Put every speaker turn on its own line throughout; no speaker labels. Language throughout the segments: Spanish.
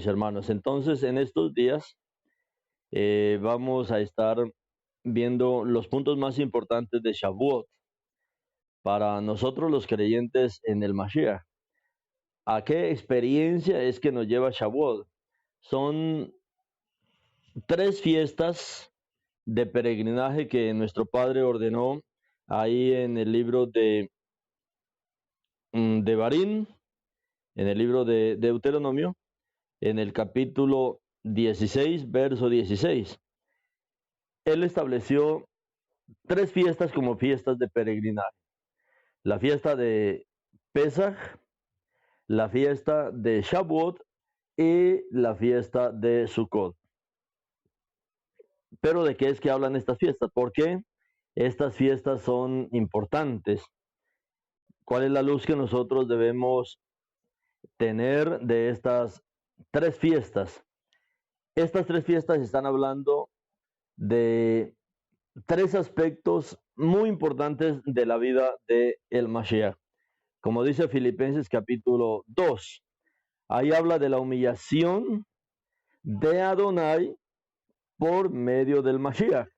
mis hermanos. Entonces, en estos días vamos a estar viendo los puntos más importantes de Shavuot para nosotros los creyentes en el Mashiach. ¿A qué experiencia es que nos lleva Shavuot? Son tres fiestas de peregrinaje que nuestro Padre ordenó ahí en el libro de Barín, en el libro de Deuteronomio, en el capítulo 16, verso 16. Él estableció tres fiestas como fiestas de peregrinaje. La fiesta de Pesach, la fiesta de Shavuot y la fiesta de Sukkot. Pero ¿de qué es que hablan estas fiestas? ¿Por qué estas fiestas son importantes? ¿Cuál es la luz que nosotros debemos tener de estas tres fiestas? Estas tres fiestas están hablando de tres aspectos muy importantes de la vida de el Mashiach. Como dice Filipenses capítulo 2, ahí habla de la humillación de Adonai por medio del Mashiach.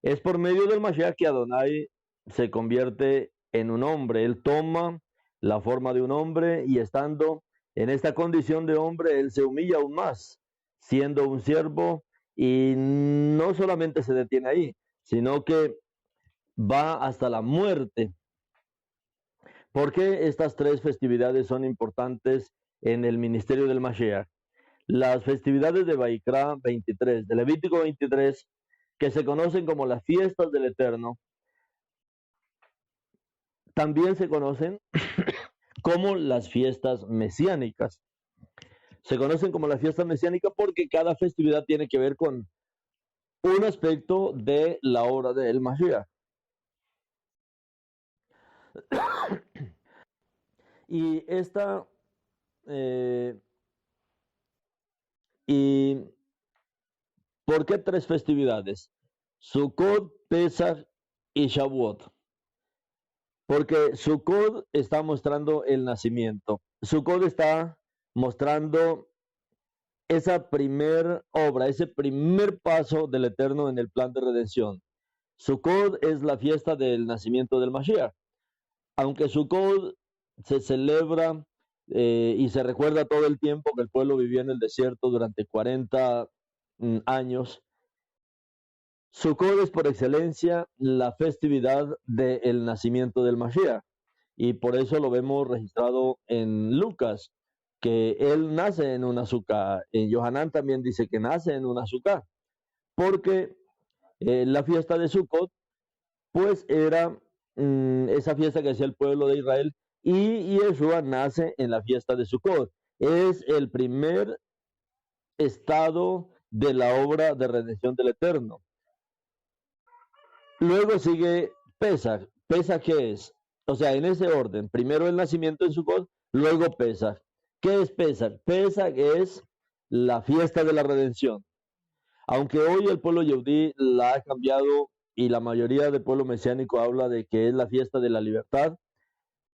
Es por medio del Mashiach que Adonai se convierte en un hombre. Él toma la forma de un hombre y estando en esta condición de hombre, él se humilla aún más, siendo un siervo, y no solamente se detiene ahí, sino que va hasta la muerte. ¿Por qué estas tres festividades son importantes en el ministerio del Mashiach? Las festividades de Vaikra 23, de Levítico 23, que se conocen como las fiestas del Eterno, también se conocen como las fiestas mesiánicas. Se conocen como las fiestas mesiánicas porque cada festividad tiene que ver con un aspecto de la obra del Mashiach. Y ¿y por qué tres festividades? Sukkot, Pesach y Shavuot. Porque Sukkot está mostrando el nacimiento. Sukkot está mostrando esa primer obra, ese primer paso del Eterno en el plan de redención. Sukkot es la fiesta del nacimiento del Mashiach. Aunque Sukkot se celebra y se recuerda todo el tiempo que el pueblo vivió en el desierto durante 40 años, Sukkot es por excelencia la festividad del nacimiento del Mashiach. Y por eso lo vemos registrado en Lucas, que él nace en una azúcar. En Yohanan también dice que nace en una azúcar, porque la fiesta de Sukkot, pues era esa fiesta que hacía el pueblo de Israel, y Yeshua nace en la fiesta de Sukkot. Es el primer estado de la obra de redención del Eterno. Luego sigue Pesach. ¿Pesach qué es? O sea, en ese orden. Primero el nacimiento en Sukkot, luego Pesach. ¿Qué es Pesach? Pesach es la fiesta de la redención. Aunque hoy el pueblo yehudí la ha cambiado y la mayoría del pueblo mesiánico habla de que es la fiesta de la libertad,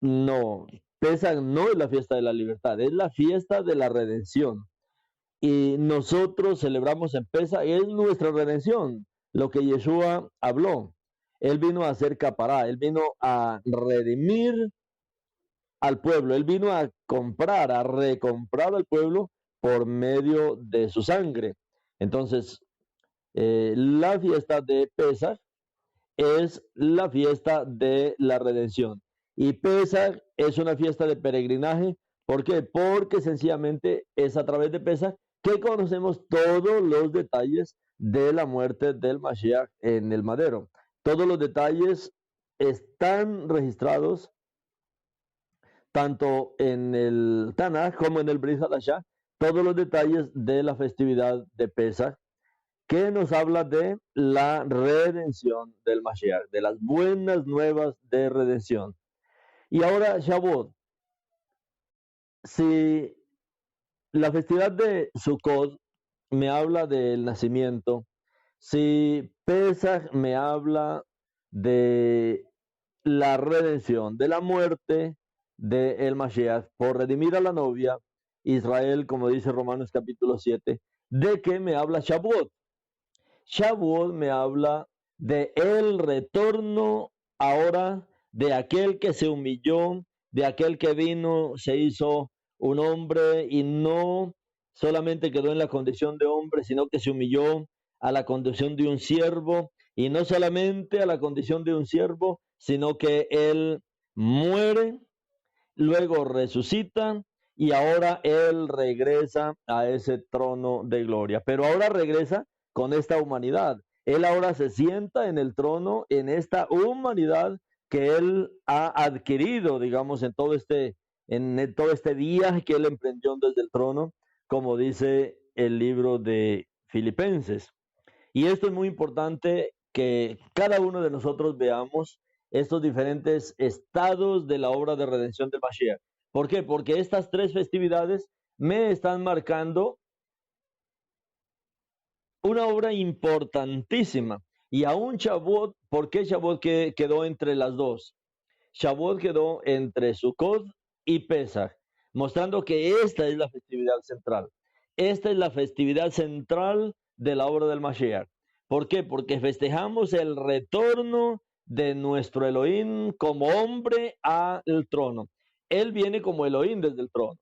no. Pesach no es la fiesta de la libertad, es la fiesta de la redención. Y nosotros celebramos en Pesach, es nuestra redención, lo que Yeshua habló. Él vino a hacer capará, él vino a redimir al pueblo, él vino a comprar, a recomprar al pueblo por medio de su sangre. Entonces, la fiesta de Pesach es la fiesta de la redención. Y Pesach es una fiesta de peregrinaje. ¿Por qué? Porque sencillamente es a través de Pesach que conocemos todos los detalles de la muerte del Mashiach en el madero. Todos los detalles están registrados tanto en el Tanaj como en el Brit Hadashah, todos los detalles de la festividad de Pesach, que nos habla de la redención del Mashiach, de las buenas nuevas de redención. Y ahora Shavuot. Si la festividad de Sukkot me habla del nacimiento, si Pesach me habla de la redención, de la muerte del Mashiach por redimir a la novia, Israel, como dice Romanos capítulo 7, ¿de qué me habla Shavuot? Shavuot me habla de el retorno ahora de aquel que se humilló, de aquel que vino, se hizo un hombre y no solamente quedó en la condición de hombre, sino que se humilló a la condición de un siervo y no solamente a la condición de un siervo, sino que él muere, luego resucita y ahora Él regresa a ese trono de gloria. Pero ahora regresa con esta humanidad. Él ahora se sienta en el trono, en esta humanidad que Él ha adquirido, digamos, en todo este día que Él emprendió desde el trono, como dice el libro de Filipenses. Y esto es muy importante que cada uno de nosotros veamos estos diferentes estados de la obra de redención del Mashiach. ¿Por qué? Porque estas tres festividades me están marcando una obra importantísima. Y aún Shavuot, ¿por qué Shavuot quedó entre las dos? Shavuot quedó entre Sukkot y Pesach, mostrando que esta es la festividad central. Esta es la festividad central de la obra del Mashiach. ¿Por qué? Porque festejamos el retorno de nuestro Elohim como hombre al trono. Él viene como Elohim desde el trono,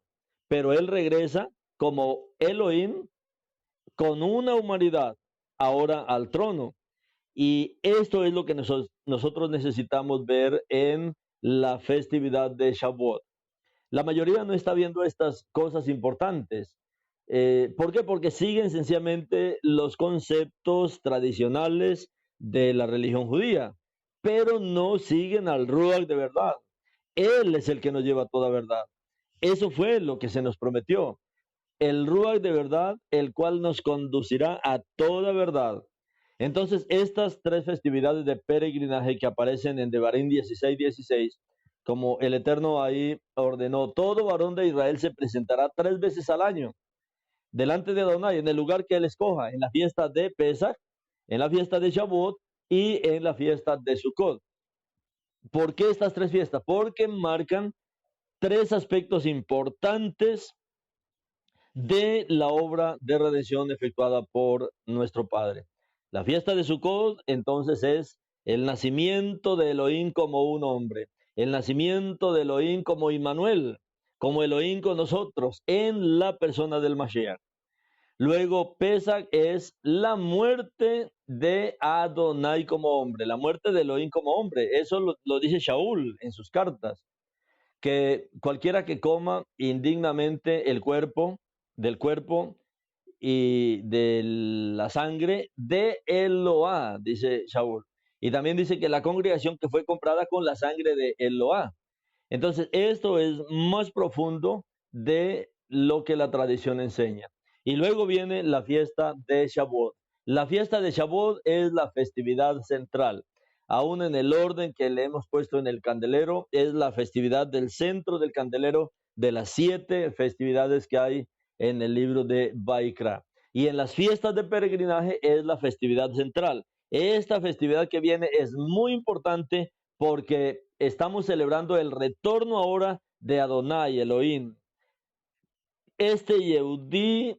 pero él regresa como Elohim con una humanidad ahora al trono. Y esto es lo que nosotros necesitamos ver en la festividad de Shavuot. La mayoría no está viendo estas cosas importantes. ¿Por qué? Porque siguen sencillamente los conceptos tradicionales de la religión judía, pero no siguen al Ruach de verdad. Él es el que nos lleva a toda verdad. Eso fue lo que se nos prometió. El Ruach de verdad, el cual nos conducirá a toda verdad. Entonces, estas tres festividades de peregrinaje que aparecen en Devarim 16:16, como el Eterno ahí ordenó, todo varón de Israel se presentará 3 veces al año delante de Adonai, en el lugar que él escoja, en la fiesta de Pesach, en la fiesta de Shavuot y en la fiesta de Sukkot. ¿Por qué estas tres fiestas? Porque marcan tres aspectos importantes de la obra de redención efectuada por nuestro Padre. La fiesta de Sukkot, entonces, es el nacimiento de Elohim como un hombre, el nacimiento de Elohim como Immanuel, como Elohim con nosotros, en la persona del Mashiach. Luego, Pesach es la muerte de Adonai como hombre, la muerte de Elohim como hombre. Eso lo dice Shaul en sus cartas, que cualquiera que coma indignamente del cuerpo y de la sangre de Eloá, dice Shaul. Y también dice que la congregación que fue comprada con la sangre de Eloá. Entonces, esto es más profundo de lo que la tradición enseña. Y luego viene la fiesta de Shavuot. La fiesta de Shavuot es la festividad central. Aún en el orden que le hemos puesto en el candelero, es la festividad del centro del candelero de las 7 festividades que hay en el libro de Baikra. Y en las fiestas de peregrinaje es la festividad central. Esta festividad que viene es muy importante porque estamos celebrando el retorno ahora de Adonai, Elohim. Este Yehudí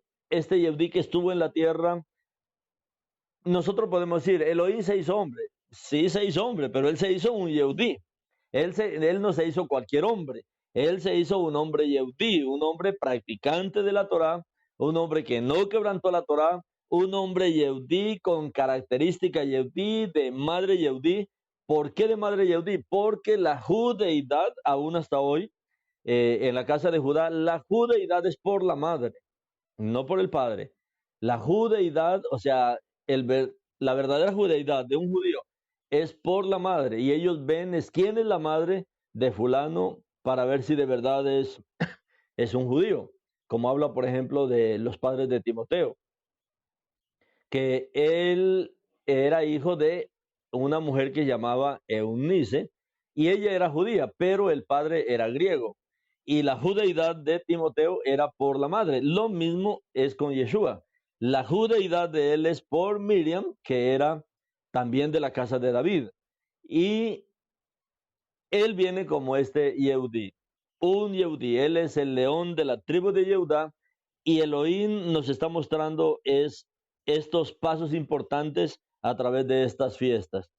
que estuvo en la tierra, nosotros podemos decir, Elohim se hizo hombre. Sí se hizo hombre, pero él se hizo un Yehudí. Él no se hizo cualquier hombre. Él se hizo un hombre Yehudí, un hombre practicante de la Torá, un hombre que no quebrantó la Torá, un hombre Yehudí con característica Yehudí, de madre Yehudí. ¿Por qué de madre Yehudí? Porque la judeidad, aún hasta hoy, en la casa de Judá, la judeidad es por la madre, no por el padre. La judeidad, o sea, la verdadera judeidad de un judío es por la madre, y ellos ven quién es la madre de fulano para ver si de verdad es un judío, como habla, por ejemplo, de los padres de Timoteo, que él era hijo de una mujer que llamaba Eunice, y ella era judía, pero el padre era griego. Y la judeidad de Timoteo era por la madre. Lo mismo es con Yeshua. La judeidad de él es por Miriam, que era también de la casa de David. Y él viene como este Yehudí, un Yehudí, él es el león de la tribu de Judá, y Elohim nos está mostrando estos pasos importantes a través de estas fiestas.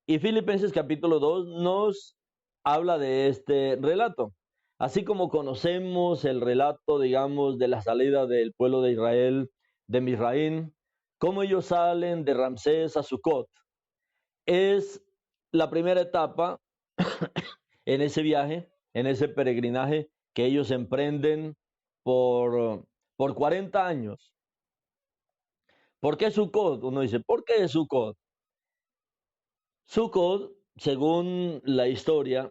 Y Filipenses capítulo 2 nos habla de este relato. Así como conocemos el relato, digamos, de la salida del pueblo de Israel de Misraín, cómo ellos salen de Ramsés a Sucot. Es la primera etapa en ese viaje, en ese peregrinaje que ellos emprenden por 40 años. ¿Por qué Sucot? Uno dice, ¿por qué Sucot? Sucot, según la historia,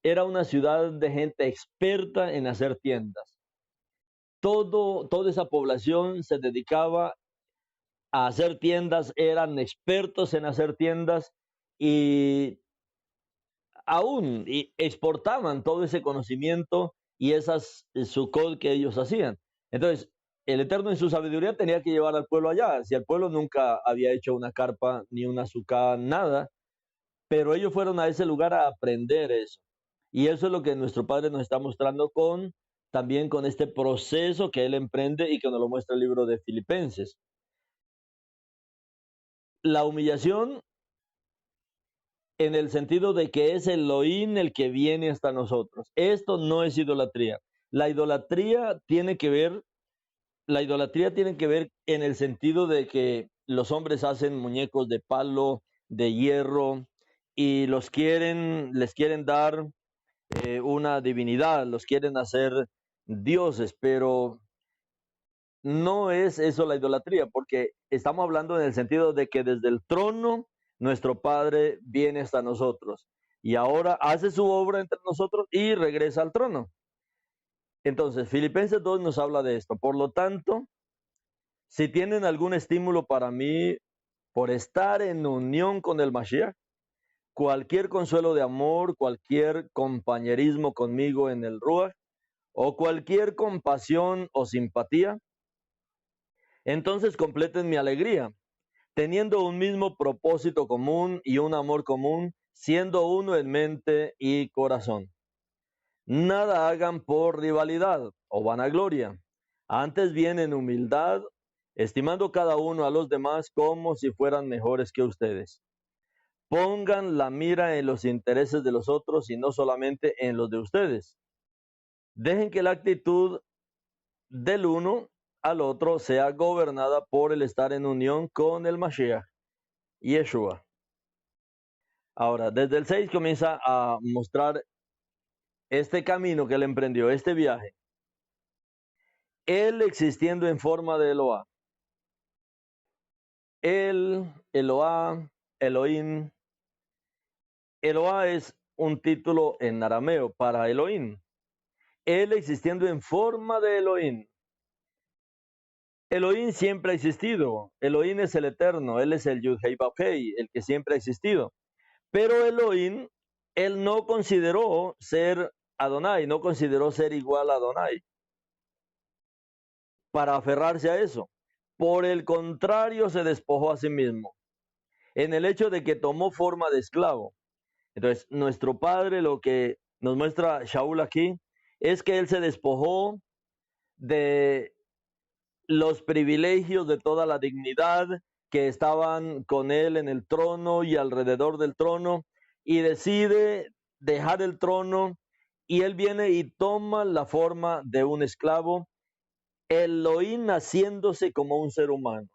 era una ciudad de gente experta en hacer tiendas. Toda esa población se dedicaba a hacer tiendas, eran expertos en hacer tiendas y aún exportaban todo ese conocimiento y esas Sukkot que ellos hacían. Entonces, el Eterno en su sabiduría tenía que llevar al pueblo allá. Si el pueblo nunca había hecho una carpa, ni una sukkah, nada, pero ellos fueron a ese lugar a aprender eso. Y eso es lo que nuestro Padre nos está mostrando también con este proceso que Él emprende y que nos lo muestra el libro de Filipenses. La humillación en el sentido de que es Elohim el que viene hasta nosotros. Esto no es idolatría. La idolatría tiene que ver, en el sentido de que los hombres hacen muñecos de palo, de hierro, y les quieren dar una divinidad, los quieren hacer dioses, pero no es eso la idolatría, porque estamos hablando en el sentido de que desde el trono nuestro Padre viene hasta nosotros y ahora hace su obra entre nosotros y regresa al trono. Entonces, Filipenses 2 nos habla de esto. Por lo tanto, si tienen algún estímulo para mí por estar en unión con el Mashiach, cualquier consuelo de amor, cualquier compañerismo conmigo en el Ruach, o cualquier compasión o simpatía, entonces completen mi alegría, teniendo un mismo propósito común y un amor común, siendo uno en mente y corazón. Nada hagan por rivalidad o vanagloria, antes bien en humildad, estimando cada uno a los demás como si fueran mejores que ustedes. Pongan la mira en los intereses de los otros y no solamente en los de ustedes. Dejen que la actitud del uno al otro sea gobernada por el estar en unión con el Mashiach, Yeshua. Ahora, desde el 6 comienza a mostrar este camino que él emprendió, este viaje. Él existiendo en forma de Eloah. Él, Eloah, Elohim. Eloah es un título en arameo para Elohim. Él existiendo en forma de Elohim. Elohim siempre ha existido. Elohim es el eterno. Él es el Yud-Hei Vav-Hei, el que siempre ha existido. Pero Elohim, él no consideró ser Adonai, no consideró ser igual a Adonai para aferrarse a eso. Por el contrario, se despojó a sí mismo en el hecho de que tomó forma de esclavo. Entonces, nuestro Padre, lo que nos muestra Shaul aquí, es que él se despojó de los privilegios, de toda la dignidad que estaban con él en el trono y alrededor del trono, y decide dejar el trono, y él viene y toma la forma de un esclavo, Elohim haciéndose como un ser humano.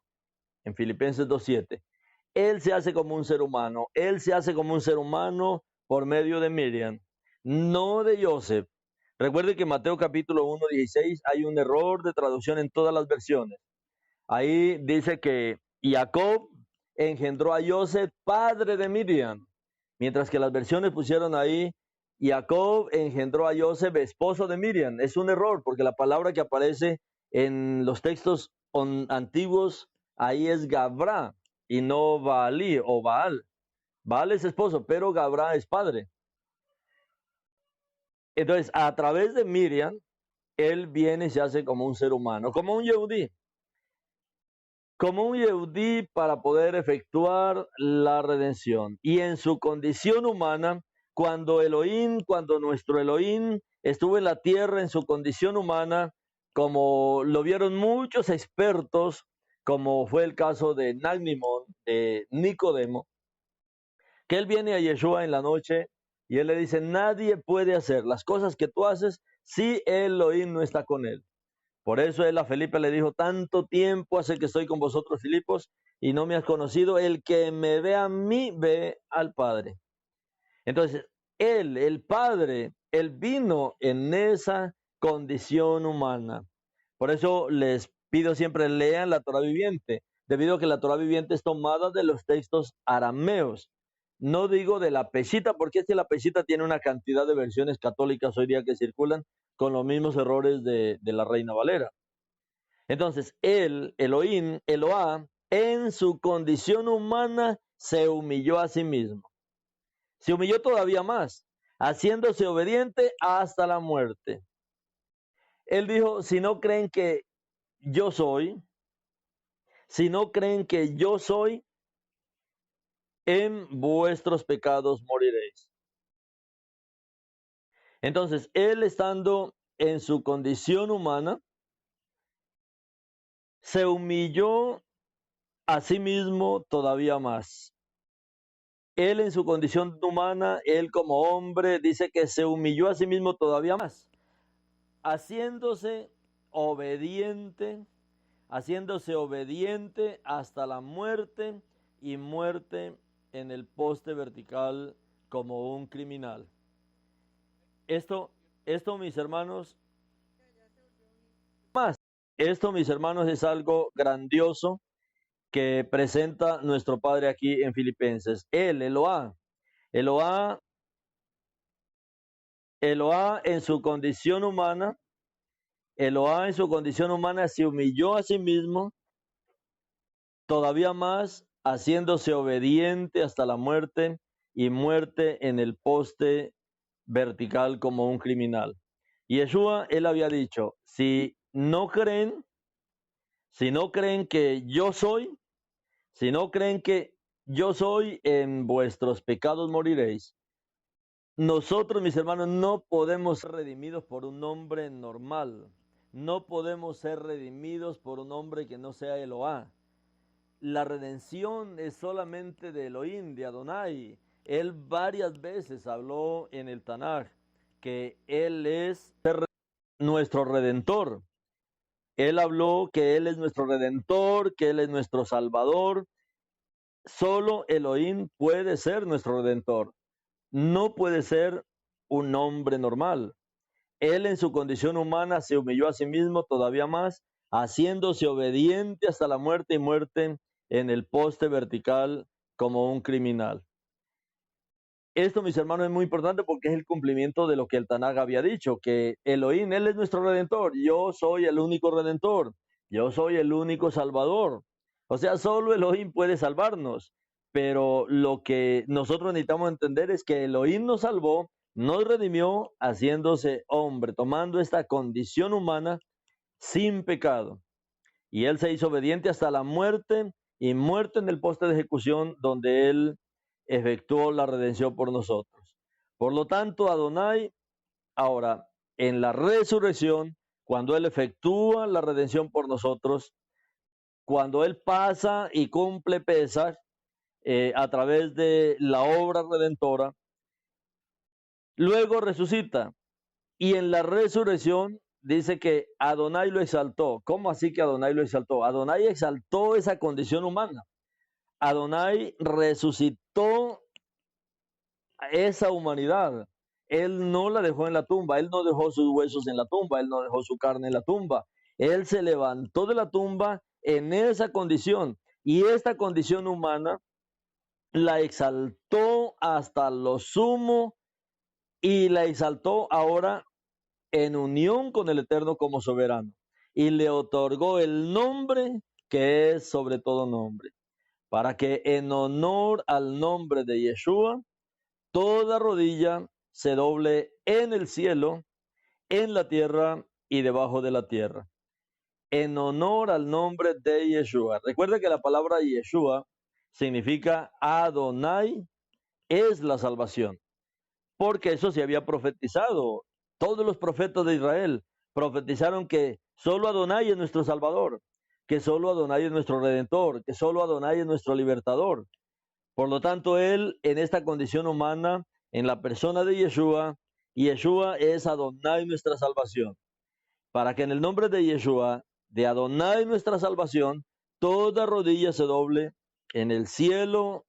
En Filipenses 2:7, él se hace como un ser humano, él se hace como un ser humano por medio de Miriam, no de Joseph. Recuerde que en Mateo capítulo 1:16 hay un error de traducción en todas las versiones. Ahí dice que Jacob engendró a Joseph, padre de Miriam, mientras que las versiones pusieron ahí Jacob engendró a Joseph, esposo de Miriam. Es un error porque la palabra que aparece en los textos antiguos ahí es Gabra y no Baalí o Baal. Baal es esposo, pero Gabra es padre. Entonces, a través de Miriam, él viene y se hace como un ser humano, como un Yehudí. Como un Yehudí para poder efectuar la redención. Y en su condición humana, cuando nuestro Elohim estuvo en la tierra en su condición humana, como lo vieron muchos expertos, como fue el caso de Nagmimón, de Nicodemo, que él viene a Yeshua en la noche y él le dice, nadie puede hacer las cosas que tú haces si Elohim no está con él. Por eso él a Felipe le dijo, tanto tiempo hace que estoy con vosotros, Filipos, y no me has conocido. El que me ve a mí, ve al Padre. Entonces, él, el Padre, él vino en esa condición humana. Por eso les pido siempre lean la Torah viviente, debido a que la Torah viviente es tomada de los textos arameos. No digo de la Pesita, porque es que la Pesita tiene una cantidad de versiones católicas hoy día que circulan con los mismos errores de la Reina Valera. Entonces, él, Elohim, Eloá, en su condición humana se humilló a sí mismo. Se humilló todavía más, haciéndose obediente hasta la muerte. Él dijo, si no creen que yo soy, si no creen que yo soy, en vuestros pecados moriréis. Entonces, él estando en su condición humana, se humilló a sí mismo todavía más. Él en su condición humana, él como hombre, dice que se humilló a sí mismo todavía más, haciéndose obediente, haciéndose obediente hasta la muerte y muerte en el poste vertical como un criminal. Esto, mis hermanos, mis hermanos, es algo grandioso que presenta nuestro Padre aquí en Filipenses. Él, Eloá, Eloá, Eloá en su condición humana, Eloá en su condición humana se humilló a sí mismo, todavía más haciéndose obediente hasta la muerte y muerte en el poste vertical como un criminal. Y Yeshua, él había dicho, si no creen que yo soy, si no creen que yo soy, en vuestros pecados moriréis. Nosotros, mis hermanos, no podemos ser redimidos por un hombre normal. No podemos ser redimidos por un hombre que no sea Eloá. La redención es solamente de Elohim, de Adonai. Él varias veces habló en el Tanaj que Él es nuestro redentor. Él habló que Él es nuestro redentor, que Él es nuestro salvador. Solo Elohim puede ser nuestro redentor. No puede ser un hombre normal. Él en su condición humana se humilló a sí mismo todavía más, haciéndose obediente hasta la muerte y muerte en el poste vertical como un criminal. Esto, mis hermanos, es muy importante porque es el cumplimiento de lo que el Tanaj había dicho, que Elohim, Él es nuestro redentor, yo soy el único redentor, yo soy el único salvador. O sea, solo Elohim puede salvarnos, pero lo que nosotros necesitamos entender es que Elohim nos salvó, nos redimió haciéndose hombre, tomando esta condición humana sin pecado. Y Él se hizo obediente hasta la muerte y muerte en el poste de ejecución donde Él efectuó la redención por nosotros. Por lo tanto, Adonai, ahora, en la resurrección, cuando Él efectúa la redención por nosotros, cuando Él pasa y cumple Pesaj a través de la obra redentora, luego resucita. Y en la resurrección dice que Adonai lo exaltó. ¿Cómo así que Adonai lo exaltó? Adonai exaltó esa condición humana. Adonai resucitó esa humanidad. Él no la dejó en la tumba, él no dejó sus huesos en la tumba, él no dejó su carne en la tumba. Él se levantó de la tumba en esa condición y esta condición humana la exaltó hasta lo sumo y la exaltó ahora en unión con el Eterno como soberano y le otorgó el nombre que es sobre todo nombre, para que en honor al nombre de Yeshua toda rodilla se doble en el cielo, en la tierra y debajo de la tierra, en honor al nombre de Yeshua. Recuerda que la palabra Yeshua significa Adonai es la salvación. porque eso se había profetizado. Todos los profetas de Israel profetizaron que solo Adonai es nuestro Salvador, que solo Adonai es nuestro Redentor, que solo Adonai es nuestro Libertador. Por lo tanto, Él en esta condición humana, en la persona de Yeshua, Yeshua es Adonai nuestra salvación. Para que en el nombre de Yeshua, de Adonai nuestra salvación, toda rodilla se doble en el cielo.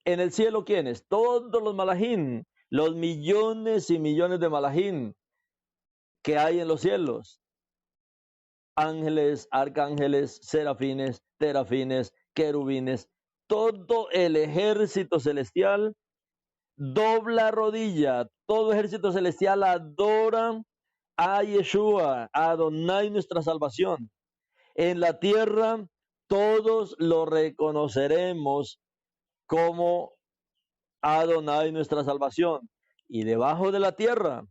¿En el cielo quiénes? Todos los malajim, los millones y millones de malajim que hay en los cielos. Ángeles, arcángeles, serafines, terafines, querubines, todo el ejército celestial dobla rodilla, todo ejército celestial adora a Yeshua, a Adonai nuestra salvación. En la tierra todos lo reconoceremos como Adonai nuestra salvación. Y debajo de la tierra,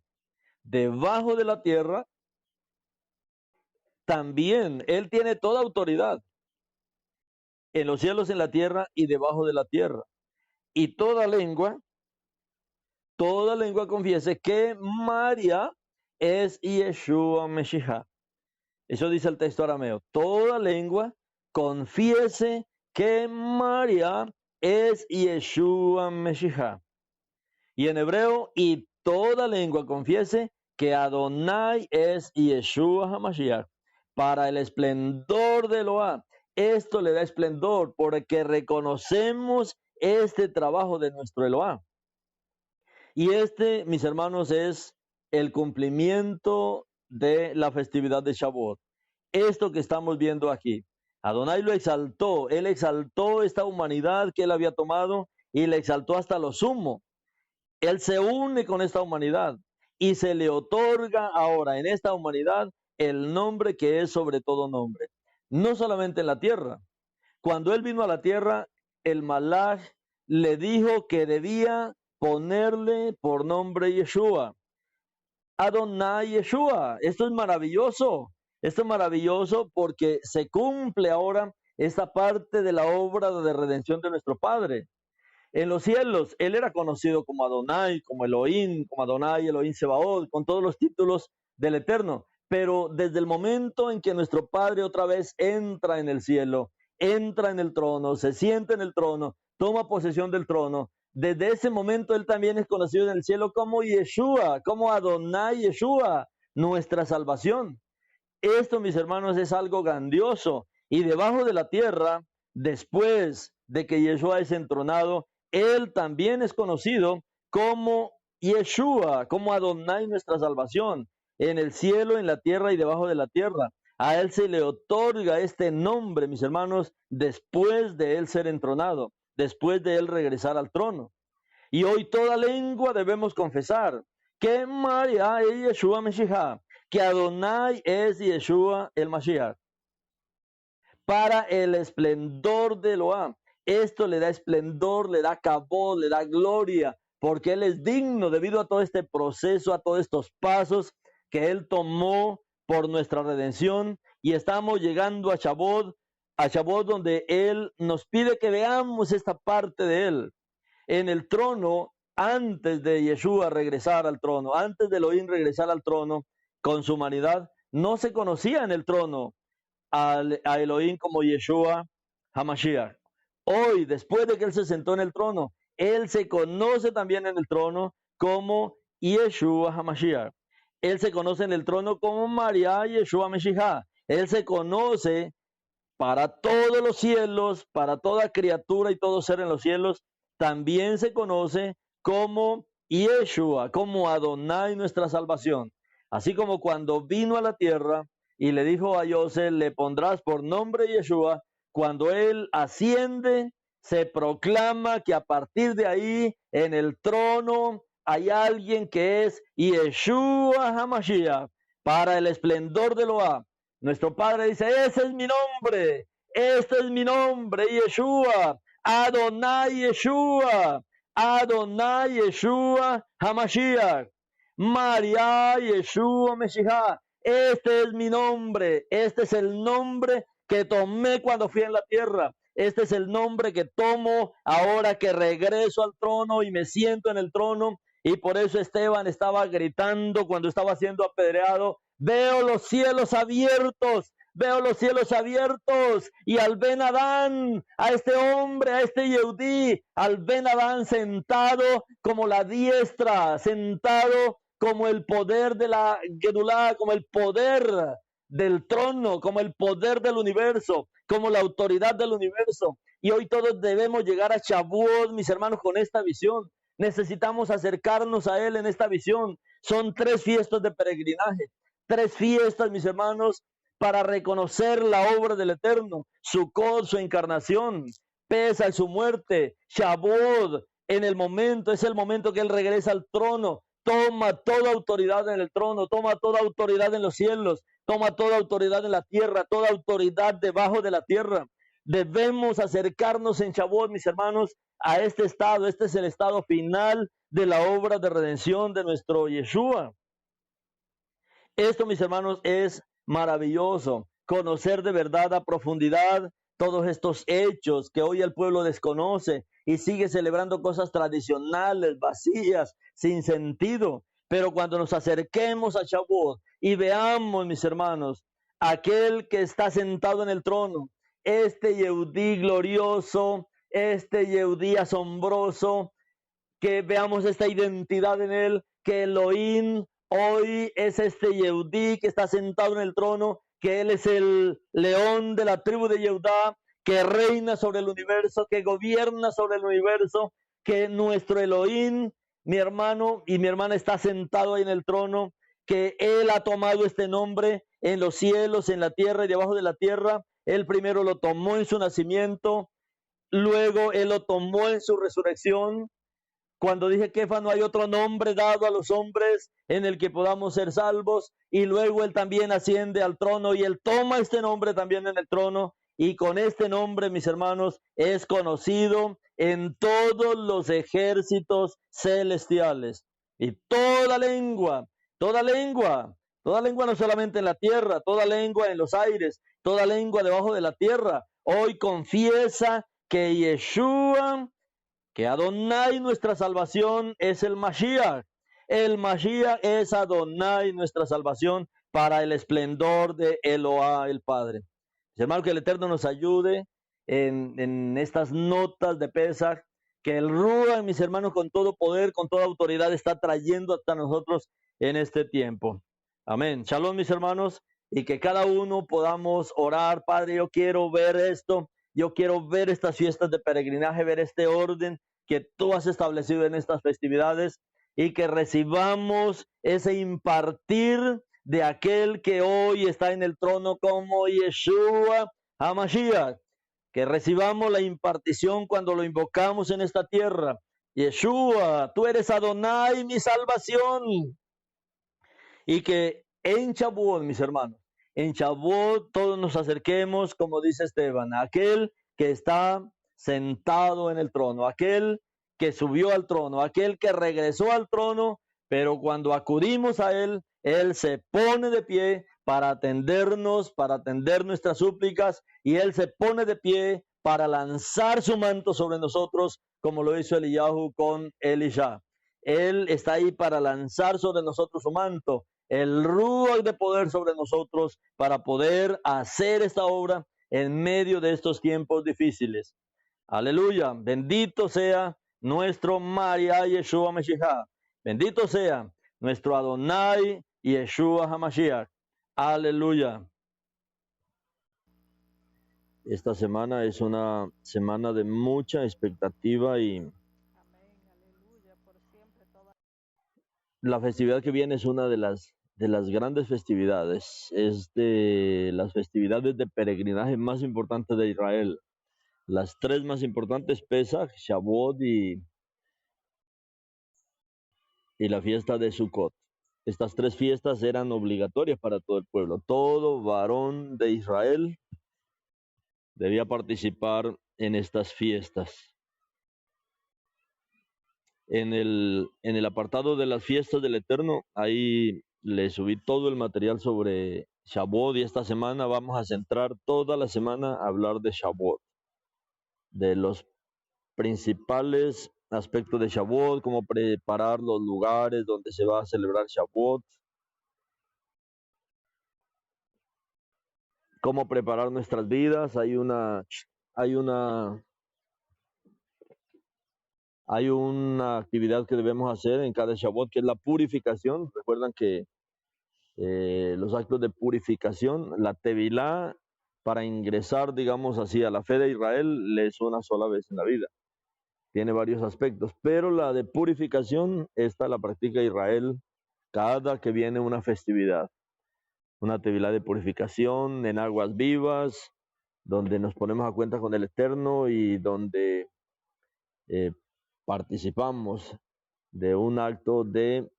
también Él tiene toda autoridad en los cielos, en la tierra y debajo de la tierra. Y toda lengua confiese que María es Yeshua Meshiach. Eso dice el texto arameo. Toda lengua confiese que María es Yeshua Meshiach. Y en hebreo, y toda lengua confiese que Adonai es Yeshua HaMashiach. Para el esplendor de Eloah. Esto le da esplendor porque reconocemos este trabajo de nuestro Eloah. Y este, mis hermanos, es el cumplimiento de la festividad de Shavuot. Esto que estamos viendo aquí. Adonai lo exaltó. Él exaltó esta humanidad que él había tomado y la exaltó hasta lo sumo. Él se une con esta humanidad y se le otorga ahora en esta humanidad el nombre que es sobre todo nombre. No solamente en la tierra. Cuando él vino a la tierra, el Malach le dijo que debía ponerle por nombre Yeshua. Adonai Yeshua. Esto es maravilloso. Esto es maravilloso porque se cumple ahora esta parte de la obra de redención de nuestro Padre. En los cielos, él era conocido como Adonai, como Elohim, como Adonai, Elohim Sebaot, con todos los títulos del Eterno. Pero desde el momento en que nuestro Padre otra vez entra en el cielo, entra en el trono, se sienta en el trono, toma posesión del trono, desde ese momento él también es conocido en el cielo como Yeshua, como Adonai Yeshua, nuestra salvación. Esto, mis hermanos, es algo grandioso. Y debajo de la tierra, después de que Yeshua es entronado, él también es conocido como Yeshua, como Adonai nuestra salvación, en el cielo, en la tierra y debajo de la tierra. A él se le otorga este nombre, mis hermanos, después de él ser entronado, después de él regresar al trono. Y hoy toda lengua debemos confesar que María es Yeshua Meshiach, que Adonai es Yeshua el Mashiach. Para el esplendor de Eloah. Esto le da esplendor, le da cabod, le da gloria, porque Él es digno debido a todo este proceso, a todos estos pasos que Él tomó por nuestra redención. Y estamos llegando a Shavuot donde Él nos pide que veamos esta parte de Él. En el trono, antes de Yeshua regresar al trono, antes de Elohim regresar al trono con su humanidad, no se conocía en el trono a Elohim como Yeshua HaMashiach. Hoy, después de que él se sentó en el trono, él se conoce también en el trono como Yeshua HaMashiach. Él se conoce en el trono como María Yeshua Meshiach. Él se conoce para todos los cielos, para toda criatura y todo ser en los cielos, también se conoce como Yeshua, como Adonai nuestra salvación. Así como cuando vino a la tierra y le dijo a Yosef, le pondrás por nombre Yeshua. Cuando él asciende, se proclama que a partir de ahí, en el trono, hay alguien que es Yeshua HaMashiach, para el esplendor de Eloah. Nuestro Padre dice, ese es mi nombre, este es mi nombre, Yeshua, Adonai Yeshua, Adonai Yeshua HaMashiach, María Yeshua Meshiach. Este es mi nombre, este es el nombre que tomé cuando fui en la tierra. Este es el nombre que tomo ahora que regreso al trono y me siento en el trono. Y por eso Esteban estaba gritando cuando estaba siendo apedreado: veo los cielos abiertos, veo los cielos abiertos, y al Ben Adán, a este hombre, a este Yehudí, al Ben Adán sentado como la diestra, sentado como el poder de la Gedulá, como el poder del trono, como el poder del universo, como la autoridad del universo. Y hoy todos debemos llegar a Shavuot, mis hermanos, con esta visión. Necesitamos acercarnos a Él en esta visión. Son 3 fiestas de peregrinaje, 3 fiestas, mis hermanos, para reconocer la obra del Eterno. Sukkot, su encarnación; Pesach, su muerte; Shavuot, es el momento que Él regresa al trono. Toma toda autoridad en el trono, toma toda autoridad en los cielos, toma toda autoridad en la tierra, toda autoridad debajo de la tierra. Debemos acercarnos en Shavuot, mis hermanos, a este estado. Este es el estado final de la obra de redención de nuestro Yeshua. Esto, mis hermanos, es maravilloso. Conocer de verdad a profundidad todos estos hechos que hoy el pueblo desconoce y sigue celebrando cosas tradicionales, vacías, sin sentido. Pero cuando nos acerquemos a Shavuot y veamos, mis hermanos, aquel que está sentado en el trono, este Yehudí glorioso, este Yehudí asombroso, que veamos esta identidad en él, que Elohim hoy es este Yehudí que está sentado en el trono, que él es el león de la tribu de Yehudá, que reina sobre el universo, que gobierna sobre el universo, que nuestro Elohim, mi hermano y mi hermana, está sentado ahí en el trono, que él ha tomado este nombre en los cielos, en la tierra y debajo de la tierra. Él primero lo tomó en su nacimiento, luego él lo tomó en su resurrección. Cuando dije que no hay otro nombre dado a los hombres en el que podamos ser salvos, y luego él también asciende al trono y él toma este nombre también en el trono, y con este nombre, mis hermanos, es conocido en todos los ejércitos celestiales. Y toda lengua, toda lengua, toda lengua, no solamente en la tierra, toda lengua en los aires, toda lengua debajo de la tierra, hoy confiesa que Yeshua, que Adonai, nuestra salvación, es el Mashiach. El Mashiach es Adonai, nuestra salvación, para el esplendor de Eloah, el Padre. Hermano, que el Eterno nos ayude en estas notas de Pesach, que el Ruach, mis hermanos, con todo poder, con toda autoridad, está trayendo hasta nosotros en este tiempo. Amén. Shalom, mis hermanos, y que cada uno podamos orar. Padre, yo quiero ver esto, yo quiero ver estas fiestas de peregrinaje, ver este orden que tú has establecido en estas festividades, y que recibamos ese impartir de aquel que hoy está en el trono como Yeshua HaMashiach, que recibamos la impartición cuando lo invocamos en esta tierra. Yeshua, tú eres Adonai, mi salvación. Y que en Shavuot, mis hermanos, en Shavuot todos nos acerquemos, como dice Esteban, a aquel que está sentado en el trono, aquel que subió al trono, aquel que regresó al trono, pero cuando acudimos a él, él se pone de pie para atendernos, para atender nuestras súplicas, y él se pone de pie para lanzar su manto sobre nosotros, como lo hizo Eliyahu con Elisha. Él está ahí para lanzar sobre nosotros su manto, el ruach de poder sobre nosotros, para poder hacer esta obra en medio de estos tiempos difíciles. Aleluya. Bendito sea nuestro María Yeshua Mashiach. Bendito sea nuestro Adonai Yeshua HaMashiach. Aleluya. Esta semana es una semana de mucha expectativa, y la festividad que viene es una de las grandes festividades. Es de las festividades de peregrinaje más importantes de Israel. Las 3 más importantes: Pesach, Shavuot y la fiesta de Sukkot. Estas 3 fiestas eran obligatorias para todo el pueblo. Todo varón de Israel debía participar en estas fiestas. En el apartado de las fiestas del Eterno, ahí le subí todo el material sobre Shavuot, y esta semana vamos a centrar toda la semana a hablar de Shavuot, de los principales aspectos de Shavuot, cómo preparar los lugares donde se va a celebrar Shavuot, cómo preparar nuestras vidas. Hay una, hay una actividad que debemos hacer en cada Shavuot, que es la purificación. Recuerdan que los actos de purificación, la Tevilá, para ingresar, digamos así, a la fe de Israel, le es una sola vez en la vida. Tiene varios aspectos, pero la de purificación, esta la practica Israel cada que viene una festividad. Una Tevilá de purificación en aguas vivas, donde nos ponemos a cuenta con el Eterno y donde eh, participamos de un acto de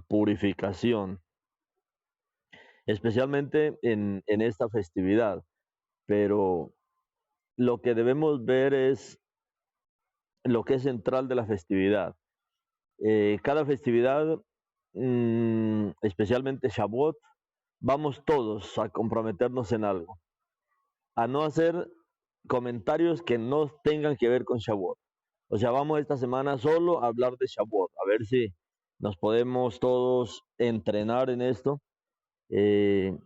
purificación, especialmente en esta festividad. Pero lo que debemos ver es lo que es central de la festividad. Cada festividad, especialmente Shavuot, vamos todos a comprometernos en algo, a no hacer comentarios que no tengan que ver con Shavuot. O sea, vamos esta semana solo a hablar de Shavuot, a ver si nos podemos todos entrenar en esto. Eh,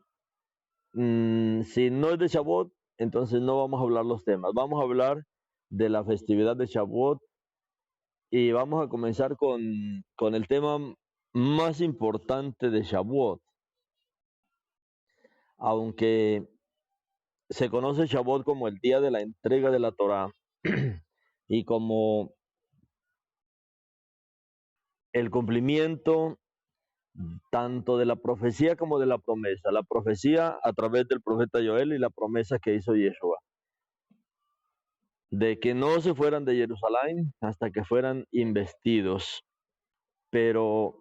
si no es de Shavuot, entonces no vamos a hablar los temas. Vamos a hablar de la festividad de Shavuot y vamos a comenzar con el tema más importante de Shavuot. Aunque se conoce Shavuot como el día de la entrega de la Torá y como el cumplimiento tanto de la profecía como de la promesa. La profecía a través del profeta Joel y la promesa que hizo Yeshua, de que no se fueran de Jerusalén hasta que fueran investidos. Pero,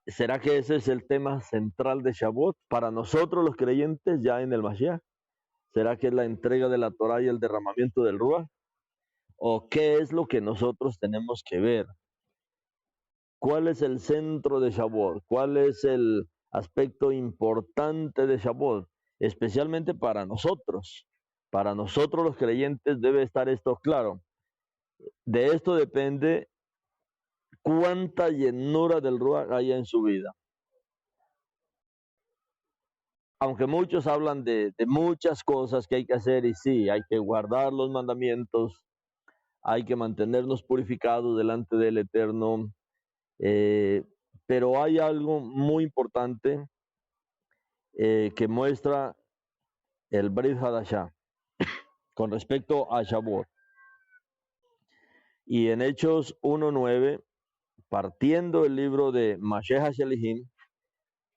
¿será que ese es el tema central de Shavuot para nosotros los creyentes ya en el Mashiach? ¿Será que es la entrega de la Torah y el derramamiento del Ruach? ¿O qué es lo que nosotros tenemos que ver? ¿Cuál es el centro de Shavuot? ¿Cuál es el aspecto importante de Shavuot? Especialmente para nosotros. Para nosotros los creyentes debe estar esto claro. De esto depende cuánta llenura del Ruach haya en su vida. Aunque muchos hablan de muchas cosas que hay que hacer, y sí, hay que guardar los mandamientos, hay que mantenernos purificados delante del Eterno, pero hay algo muy importante que muestra el Brit Hadashah con respecto a Shavuot. Y en Hechos 1:9, partiendo el libro de Mashiach Shelihim,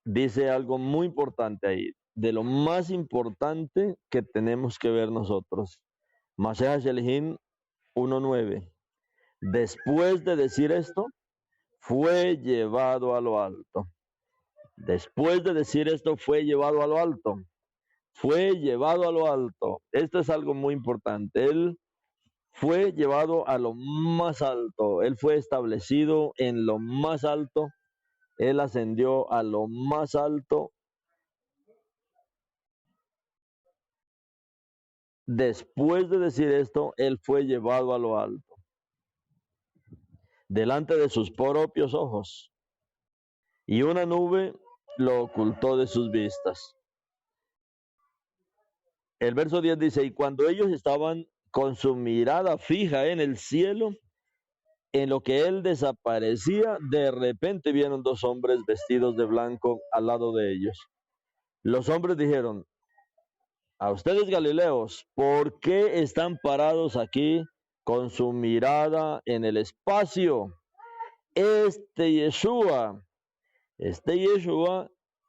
dice algo muy importante ahí, de lo más importante que tenemos que ver nosotros. Mashiach Shelihim 1:9. Después de decir esto, fue llevado a lo alto. Después de decir esto, fue llevado a lo alto. Fue llevado a lo alto. Esto es algo muy importante. Él fue llevado a lo más alto. Él fue establecido en lo más alto. Él ascendió a lo más alto. Después de decir esto, él fue llevado a lo alto, delante de sus propios ojos, y una nube lo ocultó de sus vistas. El verso 10 dice, y cuando ellos estaban con su mirada fija en el cielo, en lo que él desaparecía, de repente vieron dos hombres vestidos de blanco al lado de ellos. Los hombres dijeron, a ustedes Galileos, ¿por qué están parados aquí con su mirada en el espacio? Este Yeshua,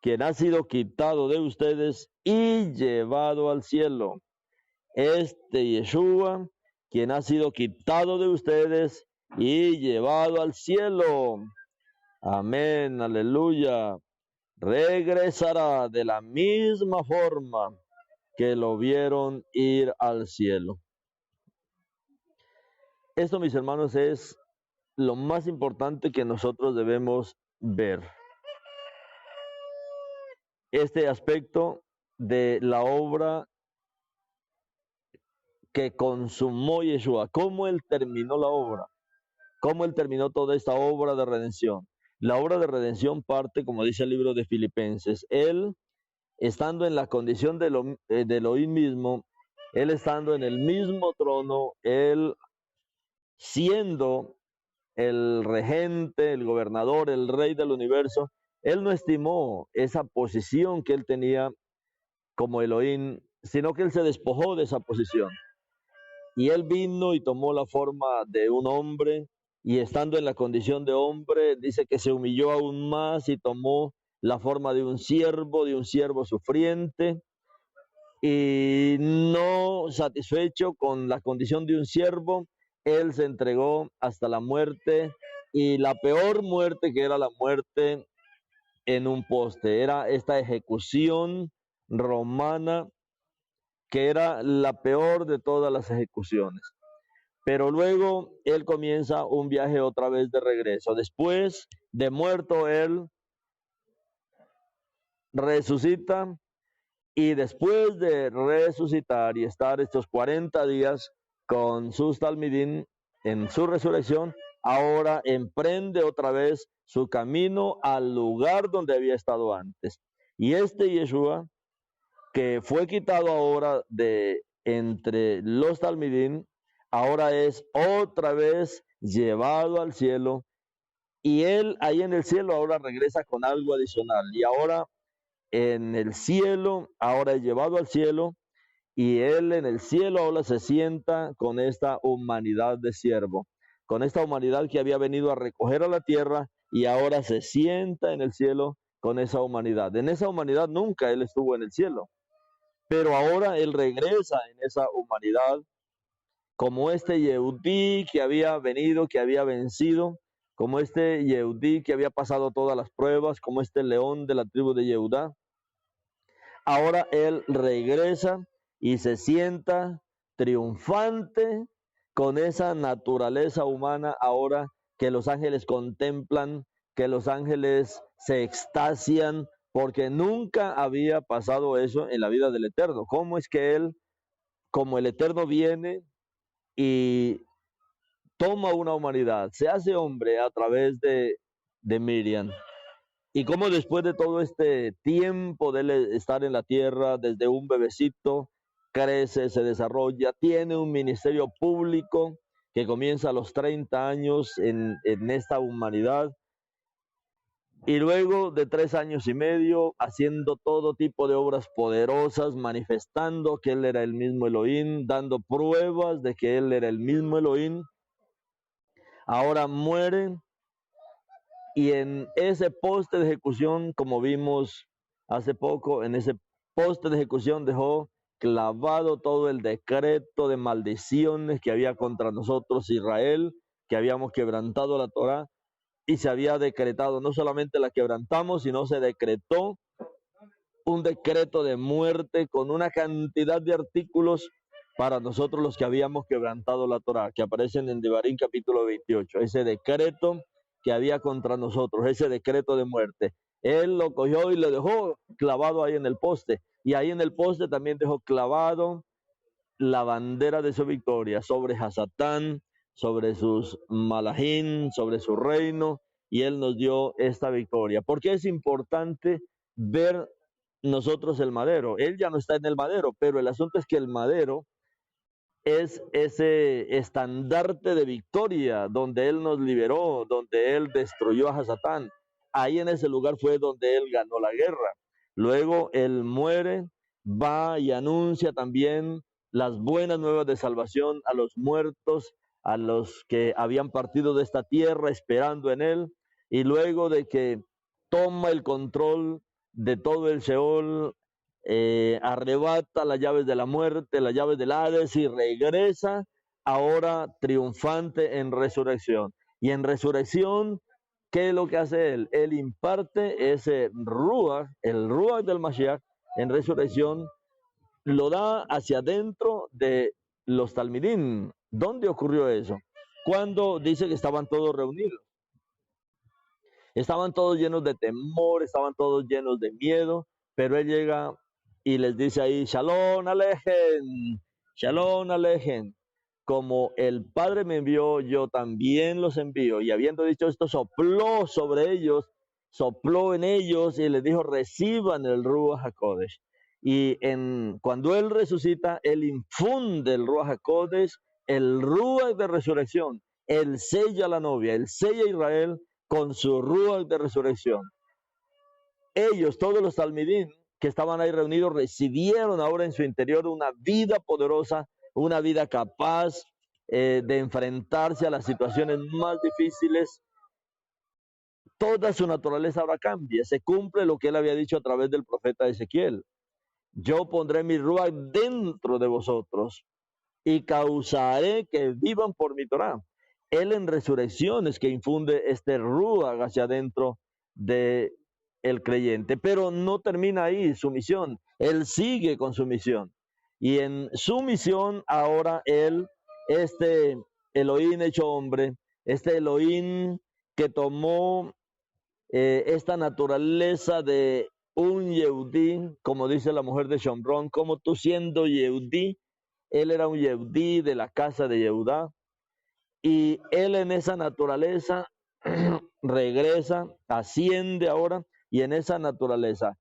quien ha sido quitado de ustedes y llevado al cielo. Este Yeshua, quien ha sido quitado de ustedes y llevado al cielo. Amén, aleluya. Regresará de la misma forma que lo vieron ir al cielo. Esto, mis hermanos, es lo más importante que nosotros debemos ver. Este aspecto de la obra que consumó Yeshua, cómo él terminó la obra, cómo él terminó toda esta obra de redención. La obra de redención parte, como dice el libro de Filipenses, él estando en la condición de Elohim mismo, él estando en el mismo trono, él siendo el regente, el gobernador, el rey del universo, él no estimó esa posición que él tenía como Elohim, sino que él se despojó de esa posición. Y él vino y tomó la forma de un hombre, y estando en la condición de hombre, dice que se humilló aún más y tomó la forma de un siervo sufriente, y no satisfecho con la condición de un siervo, él se entregó hasta la muerte, y la peor muerte, que era la muerte en un poste, era esta ejecución romana, que era la peor de todas las ejecuciones. Pero luego él comienza un viaje otra vez de regreso. Después de muerto, él resucita, y después de resucitar y estar estos 40 días con sus talmidim en su resurrección, ahora emprende otra vez su camino al lugar donde había estado antes. Y este Yeshua, que fue quitado ahora de entre los talmidim, ahora es otra vez llevado al cielo, y él ahí en el cielo ahora regresa con algo adicional, y ahora en el cielo ahora es llevado al cielo, y él en el cielo ahora se sienta con esta humanidad de siervo, con esta humanidad que había venido a recoger a la tierra, y ahora se sienta en el cielo con esa humanidad. En esa humanidad nunca él estuvo en el cielo, pero ahora él regresa en esa humanidad como este Yehudí que había venido, que había vencido, como este Yehudí que había pasado todas las pruebas, como este león de la tribu de Yehudá. Ahora él regresa y se sienta triunfante con esa naturaleza humana, ahora que los ángeles contemplan, que los ángeles se extasian, porque nunca había pasado eso en la vida del Eterno. ¿Cómo es que él, como el Eterno, viene y toma una humanidad, se hace hombre a través de Miriam? Y cómo después de todo este tiempo de él estar en la tierra, desde un bebecito, crece, se desarrolla, tiene un ministerio público que comienza a los 30 años en esta humanidad, y luego de 3 años y medio haciendo todo tipo de obras poderosas, manifestando que él era el mismo Elohim, dando pruebas de que él era el mismo Elohim, ahora muere. Y en ese poste de ejecución, como vimos hace poco, en ese poste de ejecución dejó clavado todo el decreto de maldiciones que había contra nosotros Israel, que habíamos quebrantado la Torá, y se había decretado, no solamente la quebrantamos, sino se decretó un decreto de muerte con una cantidad de artículos para nosotros los que habíamos quebrantado la Torá, que aparecen en Devarim capítulo 28, ese decreto que había contra nosotros, ese decreto de muerte. Él lo cogió y lo dejó clavado ahí en el poste, y ahí en el poste también dejó clavado la bandera de su victoria sobre Hasatán, sobre sus malajín, sobre su reino, y él nos dio esta victoria. ¿Por qué es importante ver nosotros el madero? Él ya no está en el madero, pero el asunto es que el madero es ese estandarte de victoria donde él nos liberó, donde él destruyó a Hasatán. Ahí en ese lugar fue donde él ganó la guerra. Luego él muere, va y anuncia también las buenas nuevas de salvación a los muertos, a los que habían partido de esta tierra esperando en él. Y luego de que toma el control de todo el Sheol, arrebata las llaves de la muerte, las llaves del Hades, y regresa ahora triunfante en resurrección. Y en resurrección, ¿qué es lo que hace él? Él imparte ese Ruach, el Ruach del Mashiach, en resurrección, lo da hacia adentro de los talmidim. ¿Dónde ocurrió eso? Cuando dice que estaban todos reunidos. Estaban todos llenos de temor, estaban todos llenos de miedo, pero él llega y les dice ahí, Shalom Alejem, Shalom Alejen. Como el Padre me envió, yo también los envío. Y habiendo dicho esto, sopló sobre ellos, sopló en ellos y les dijo, reciban el Ruach HaKodesh. Y cuando Él resucita, Él infunde el Ruach HaKodesh, el Ruach de resurrección. Él sella a la novia, Él sella a Israel con su Ruach de resurrección. Ellos, todos los talmidim que estaban ahí reunidos, recibieron ahora en su interior una vida poderosa, una vida capaz de enfrentarse a las situaciones más difíciles. Toda su naturaleza ahora cambia. Se cumple lo que él había dicho a través del profeta Ezequiel. Yo pondré mi ruach dentro de vosotros y causaré que vivan por mi Torah. Él en resurrección es que infunde este ruach hacia adentro de el creyente, pero no termina ahí su misión. Él sigue con su misión. Y en su misión ahora él, este Elohim hecho hombre, este Elohim que tomó esta naturaleza de un Yehudí, como dice la mujer de Shomrón, como tú siendo Yehudí, él era un Yehudí de la casa de Yehudá, y él en esa naturaleza regresa, asciende ahora, y en esa naturaleza,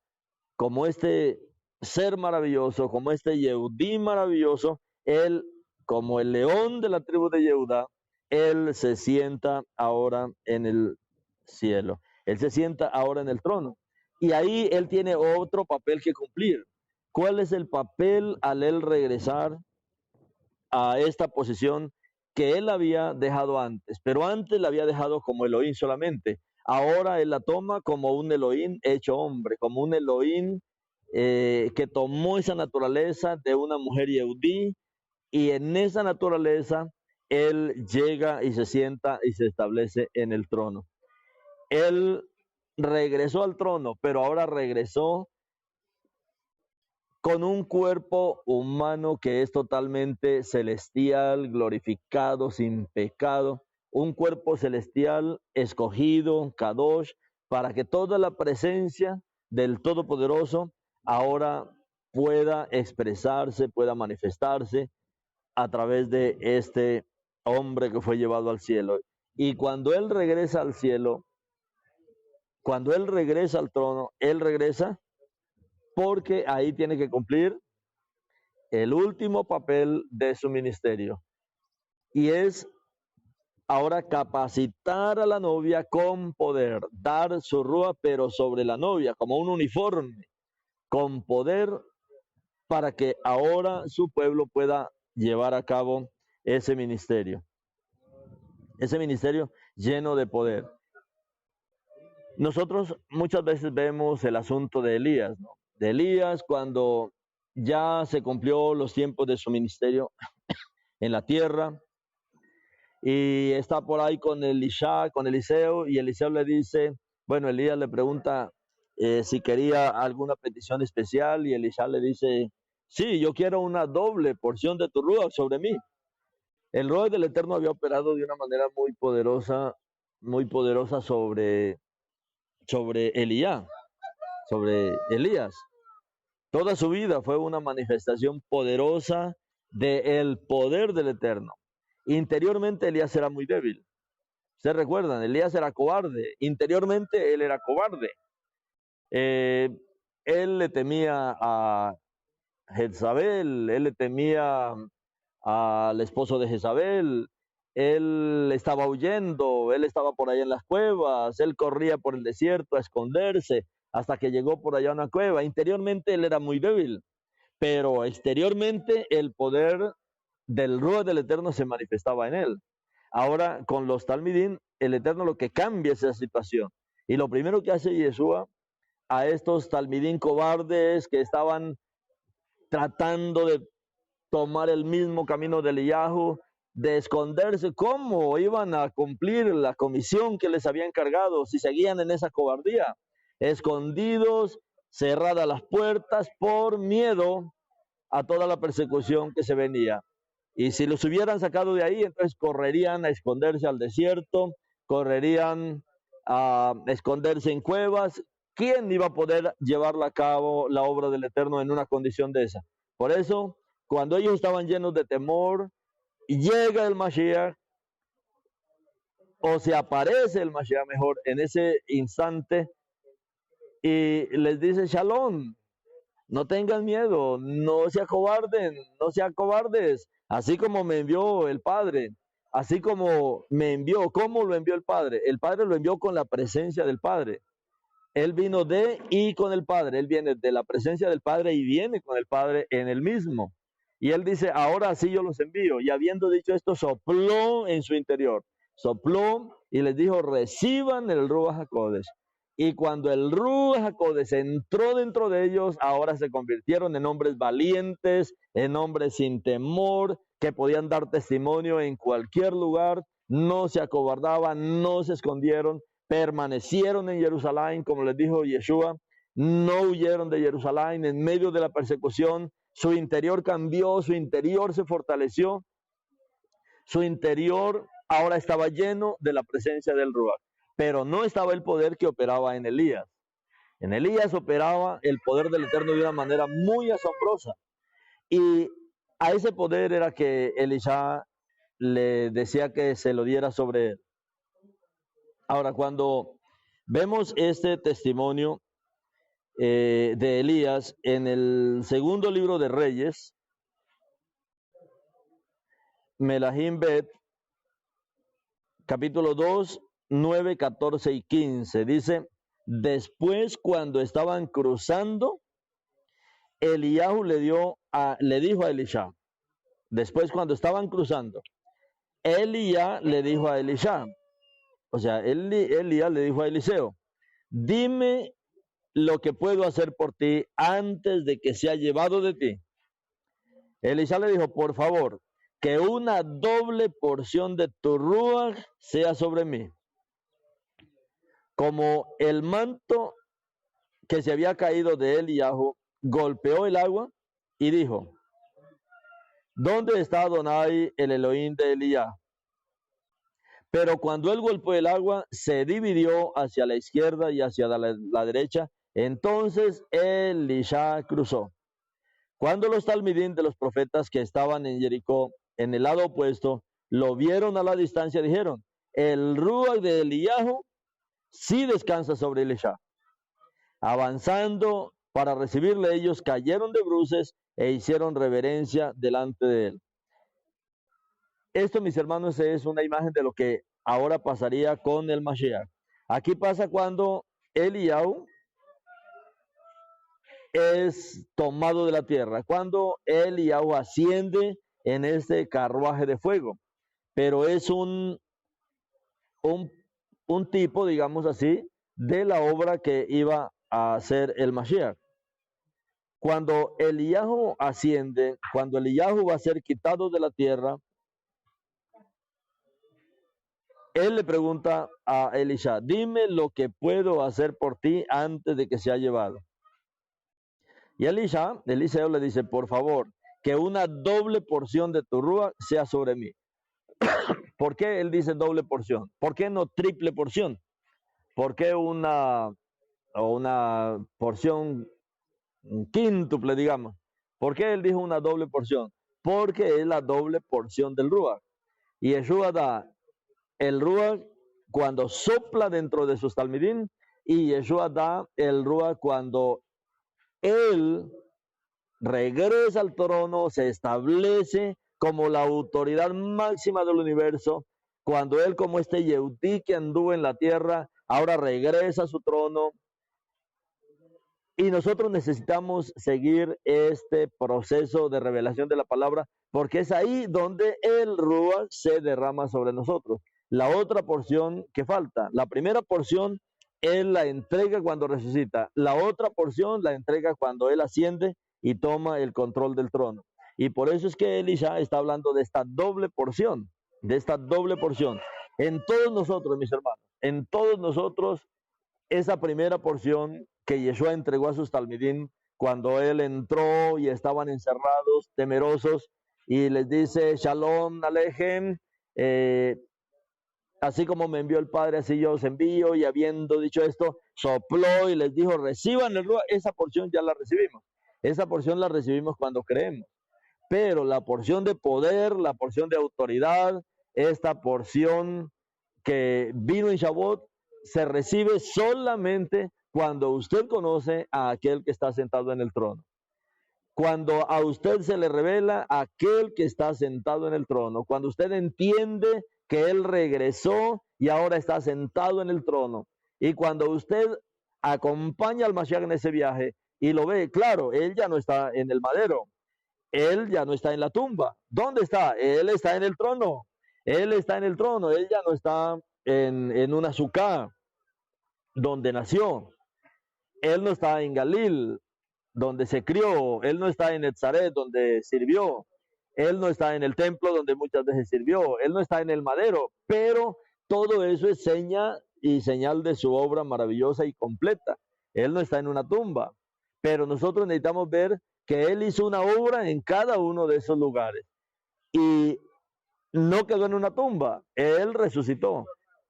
como este ser maravilloso, como este Yehudí maravilloso, él, como el león de la tribu de Yehudá, él se sienta ahora en el cielo. Él se sienta ahora en el trono. Y ahí él tiene otro papel que cumplir. ¿Cuál es el papel al él regresar a esta posición que él había dejado antes? Pero antes la había dejado como Elohim solamente. Ahora él la toma como un Elohim hecho hombre, como un Elohim que tomó esa naturaleza de una mujer Yehudí, y en esa naturaleza él llega y se sienta y se establece en el trono. Él regresó al trono, pero ahora regresó con un cuerpo humano que es totalmente celestial, glorificado, sin pecado, un cuerpo celestial escogido, Kadosh, para que toda la presencia del Todopoderoso ahora pueda expresarse, pueda manifestarse a través de este hombre que fue llevado al cielo. Y cuando él regresa al cielo, cuando él regresa al trono, él regresa porque ahí tiene que cumplir el último papel de su ministerio, y es ahora capacitar a la novia con poder, dar su rúa, pero sobre la novia, como un uniforme, con poder, para que ahora su pueblo pueda llevar a cabo ese ministerio lleno de poder. Nosotros muchas veces vemos el asunto de Elías, ¿no? De Elías cuando ya se cumplió los tiempos de su ministerio en la tierra, y está por ahí con Elisha, con Eliseo, y Eliseo le dice, bueno, Elías le pregunta si quería alguna petición especial, y Elisha le dice, sí, yo quiero una doble porción de tu ruach sobre mí. El ruach del Eterno había operado de una manera muy poderosa sobre Elías, sobre Elías. Toda su vida fue una manifestación poderosa del poder del Eterno. Interiormente Elías era muy débil. ¿Ustedes recuerdan? Elías era cobarde. Interiormente él era cobarde. Eh, Él le temía a Jezabel, él le temía al esposo de Jezabel, él estaba huyendo, él estaba por allá en las cuevas, él corría por el desierto a esconderse hasta que llegó por allá a una cueva. Interiormente él era muy débil, pero exteriormente el poder del Ruach del Eterno se manifestaba en él. Ahora con los Talmidim, el Eterno lo que cambia es esa situación. Y lo primero que hace Yeshua a estos Talmidim cobardes que estaban tratando de tomar el mismo camino de Eliyahu, de esconderse, ¿cómo iban a cumplir la comisión que les había encargado si seguían en esa cobardía? Escondidos, cerradas las puertas por miedo a toda la persecución que se venía. Y si los hubieran sacado de ahí, entonces correrían a esconderse al desierto, correrían a esconderse en cuevas. ¿Quién iba a poder llevar a cabo la obra del Eterno en una condición de esa? Por eso cuando ellos estaban llenos de temor, llega el Mashiach, o se aparece el Mashiach mejor en ese instante, y les dice Shalom, no tengan miedo, no se acobarden, no sean cobardes, así como me envió el Padre, así como me envió, ¿cómo lo envió el Padre? El Padre lo envió con la presencia del Padre. Él vino de y con el Padre, él viene de la presencia del Padre y viene con el Padre en el mismo. Y él dice, ahora sí yo los envío. Y habiendo dicho esto, sopló en su interior, sopló y les dijo, reciban el Ruach HaKodesh. Y cuando el Ruach HaKodesh entró dentro de ellos, ahora se convirtieron en hombres valientes, en hombres sin temor, que podían dar testimonio en cualquier lugar, no se acobardaban, no se escondieron, permanecieron en Jerusalén, como les dijo Yeshua, no huyeron de Jerusalén en medio de la persecución, su interior cambió, su interior se fortaleció, su interior ahora estaba lleno de la presencia del Ruach, pero no estaba el poder que operaba en Elías. En Elías operaba el poder del Eterno de una manera muy asombrosa, y a ese poder era que Elisha le decía que se lo diera sobre él. Ahora, cuando vemos este testimonio de Elías en el segundo libro de Reyes, Melahim Bet, capítulo 2, 9, 14 y 15, dice, después cuando estaban cruzando, Eliyahu le dijo a Elisha, después cuando estaban cruzando, Elías le dijo a Elisha, o sea, Elías le dijo a Eliseo, dime lo que puedo hacer por ti antes de que sea llevado de ti. Elisha le dijo, por favor, que una doble porción de tu ruach sea sobre mí. Como el manto que se había caído de Eliyahu golpeó el agua y dijo, ¿dónde está Adonai, el Elohim de Elías? Pero cuando él golpeó el agua, se dividió hacia la izquierda y hacia la derecha. Entonces Elisha cruzó. Cuando los talmidín de los profetas que estaban en Jericó, en el lado opuesto, lo vieron a la distancia, dijeron, el ruach de Eliyahu sí descansa sobre Elisha. Avanzando para recibirle, ellos cayeron de bruces e hicieron reverencia delante de él. Esto, mis hermanos, es una imagen de lo que ahora pasaría con el Mashiach. Aquí pasa cuando Eliyahu es tomado de la tierra, cuando Eliyahu asciende en este carruaje de fuego, pero es un tipo, digamos así, de la obra que iba a hacer el Mashiach. Cuando Eliyahu asciende, cuando Eliyahu va a ser quitado de la tierra, él le pregunta a Elisha, dime lo que puedo hacer por ti antes de que sea llevado. Y Eliseo le dice, por favor, que una doble porción de tu ruach sea sobre mí. ¿Por qué él dice doble porción? ¿Por qué no triple porción? ¿Por qué una porción quíntuple, digamos? ¿Por qué él dijo una doble porción? Porque es la doble porción del ruach. Y Yeshua da el ruach cuando sopla dentro de sus talmidín, y Yeshua da el ruach cuando él regresa al trono, se establece como la autoridad máxima del universo, cuando él, como este Yehudí que anduvo en la tierra, ahora regresa a su trono. Y nosotros necesitamos seguir este proceso de revelación de la palabra, porque es ahí donde el Ruach se derrama sobre nosotros. La otra porción que falta, la primera porción, él la entrega cuando resucita. La otra porción la entrega cuando él asciende y toma el control del trono. Y por eso es que Elisha está hablando de esta doble porción, de esta doble porción. En todos nosotros, mis hermanos, en todos nosotros, esa primera porción que Yeshua entregó a sus talmidín cuando él entró y estaban encerrados, temerosos, y les dice, Shalom Alejem, así como me envió el Padre, así yo os envío, y habiendo dicho esto, sopló y les dijo, reciban el ruach. Esa porción ya la recibimos. Esa porción la recibimos cuando creemos. pero la porción de poder, la porción de autoridad, esta porción que vino en Shavuot, se recibe solamente cuando usted conoce a aquel que está sentado en el trono. Cuando a usted se le revela aquel que está sentado en el trono, cuando usted entiende que Él regresó y ahora está sentado en el trono, y cuando usted acompaña al Mashiach en ese viaje y lo ve, claro, Él ya no está en el madero, Él ya no está en la tumba. ¿Dónde está? Él está en el trono, Él está en el trono, Él ya no está en una sucá donde nació, Él no está en Galil, donde se crió, Él no está en Nazaret, donde sirvió, Él no está en el templo, donde muchas veces sirvió, Él no está en el madero, pero todo eso es seña y señal de su obra maravillosa y completa. Él no está en una tumba, pero nosotros necesitamos ver que Él hizo una obra en cada uno de esos lugares y no quedó en una tumba, Él resucitó,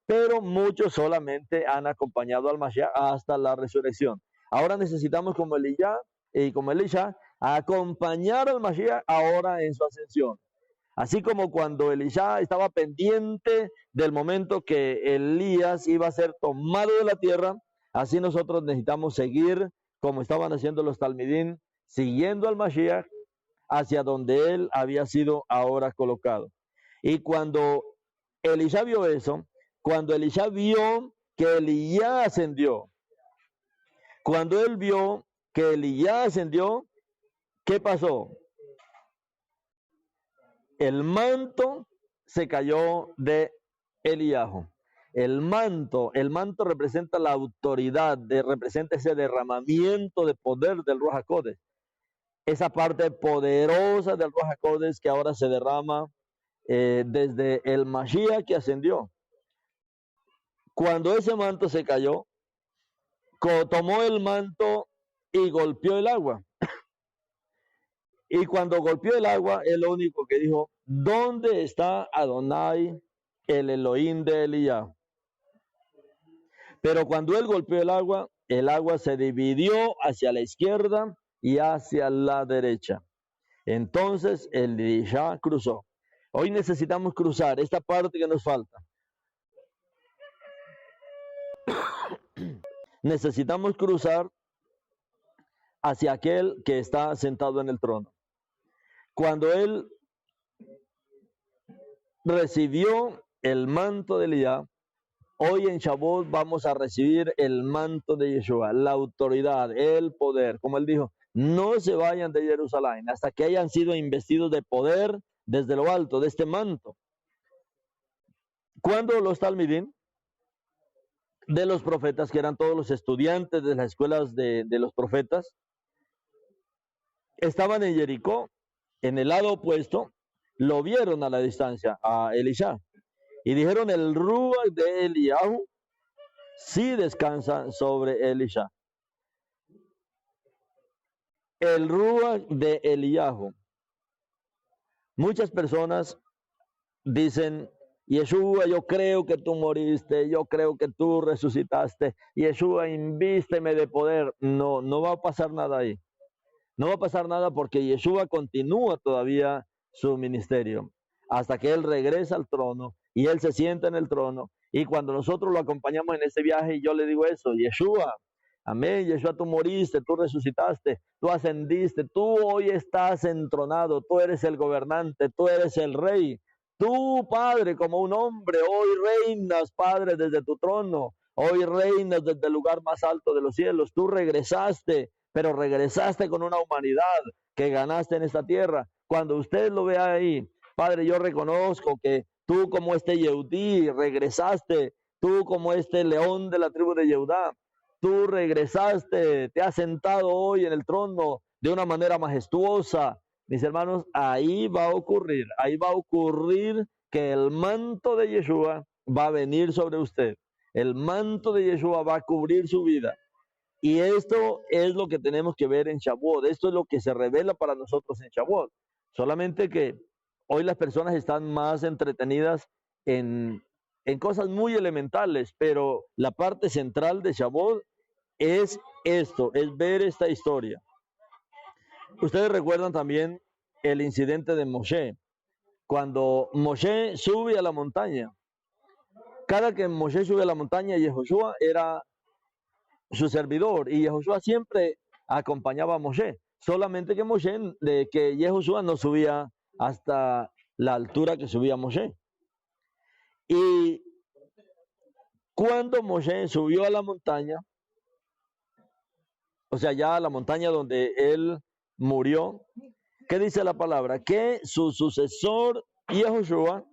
pero muchos solamente han acompañado al Mashiach hasta la resurrección. Ahora necesitamos como Elías y como Elisha acompañar al Mashiach ahora en su ascensión. Así como cuando Elisha estaba pendiente del momento que Elías iba a ser tomado de la tierra, así nosotros necesitamos seguir como estaban haciendo los talmidín, siguiendo al Mashiach hacia donde él había sido ahora colocado. Y cuando Elisha vio eso, cuando Elisha vio que Elías ascendió, cuando él vio que Elías ascendió, ¿qué pasó? El manto se cayó de Eliahu. El manto representa la autoridad, representa ese derramamiento de poder del Ruach HaKodesh. Esa parte poderosa del Ruach HaKodesh que ahora se derrama desde el Mashiach que ascendió. Cuando ese manto se cayó, tomó el manto y golpeó el agua. Y cuando golpeó el agua, él lo único que dijo, ¿dónde está Adonai, el Elohim de Elías? Pero cuando él golpeó el agua se dividió hacia la izquierda y hacia la derecha. Entonces Elisha cruzó. Hoy necesitamos cruzar esta parte que nos falta. Necesitamos cruzar hacia aquel que está sentado en el trono. Cuando él recibió el manto de Elías, hoy en Shavuot vamos a recibir el manto de Yeshua, la autoridad, el poder. Como él dijo, no se vayan de Jerusalén hasta que hayan sido investidos de poder desde lo alto, de este manto. Cuando los talmidín de los profetas, que eran todos los estudiantes de las escuelas de los profetas, estaban en Jericó, en el lado opuesto, lo vieron a la distancia, a Elisha, y dijeron, el Ruach de Eliyahu sí descansa sobre Elisha. El Ruach de Eliyahu. Muchas personas dicen, Yeshua, yo creo que tú moriste, yo creo que tú resucitaste, Yeshua, invísteme de poder. No, no va a pasar nada ahí. No va a pasar nada porque Yeshua continúa todavía su ministerio hasta que Él regresa al trono y Él se sienta en el trono. Y cuando nosotros lo acompañamos en ese viaje, yo le digo eso, Yeshua, amén, Yeshua, tú moriste, tú resucitaste, tú ascendiste, tú hoy estás entronado, tú eres el gobernante, tú eres el rey. Tú, Padre, como un hombre, hoy reinas, Padre, desde tu trono. Hoy reinas desde el lugar más alto de los cielos. Tú regresaste, pero regresaste con una humanidad que ganaste en esta tierra. Cuando usted lo vea ahí, Padre, yo reconozco que tú como este Yehudí regresaste, tú como este león de la tribu de Yehudá, tú regresaste, te has sentado hoy en el trono de una manera majestuosa. Mis hermanos, ahí va a ocurrir que el manto de Yeshua va a venir sobre usted. El manto de Yeshua va a cubrir su vida. Y esto es lo que tenemos que ver en Shavuot. Esto es lo que se revela para nosotros en Shavuot. Solamente que hoy las personas están más entretenidas en cosas muy elementales, pero la parte central de Shavuot es esto, es ver esta historia. Ustedes recuerdan también el incidente de Moshe. Cuando Moshe sube a la montaña, cada que Moshe sube a la montaña, Yehoshua era su servidor y Yehoshua siempre acompañaba a Moshe. Solamente que Yehoshua no subía hasta la altura que subía Moshe. Y cuando Moshe subió a la montaña, o sea, ya a la montaña donde él murió, ¿qué dice la palabra? Que su sucesor, Yehoshua,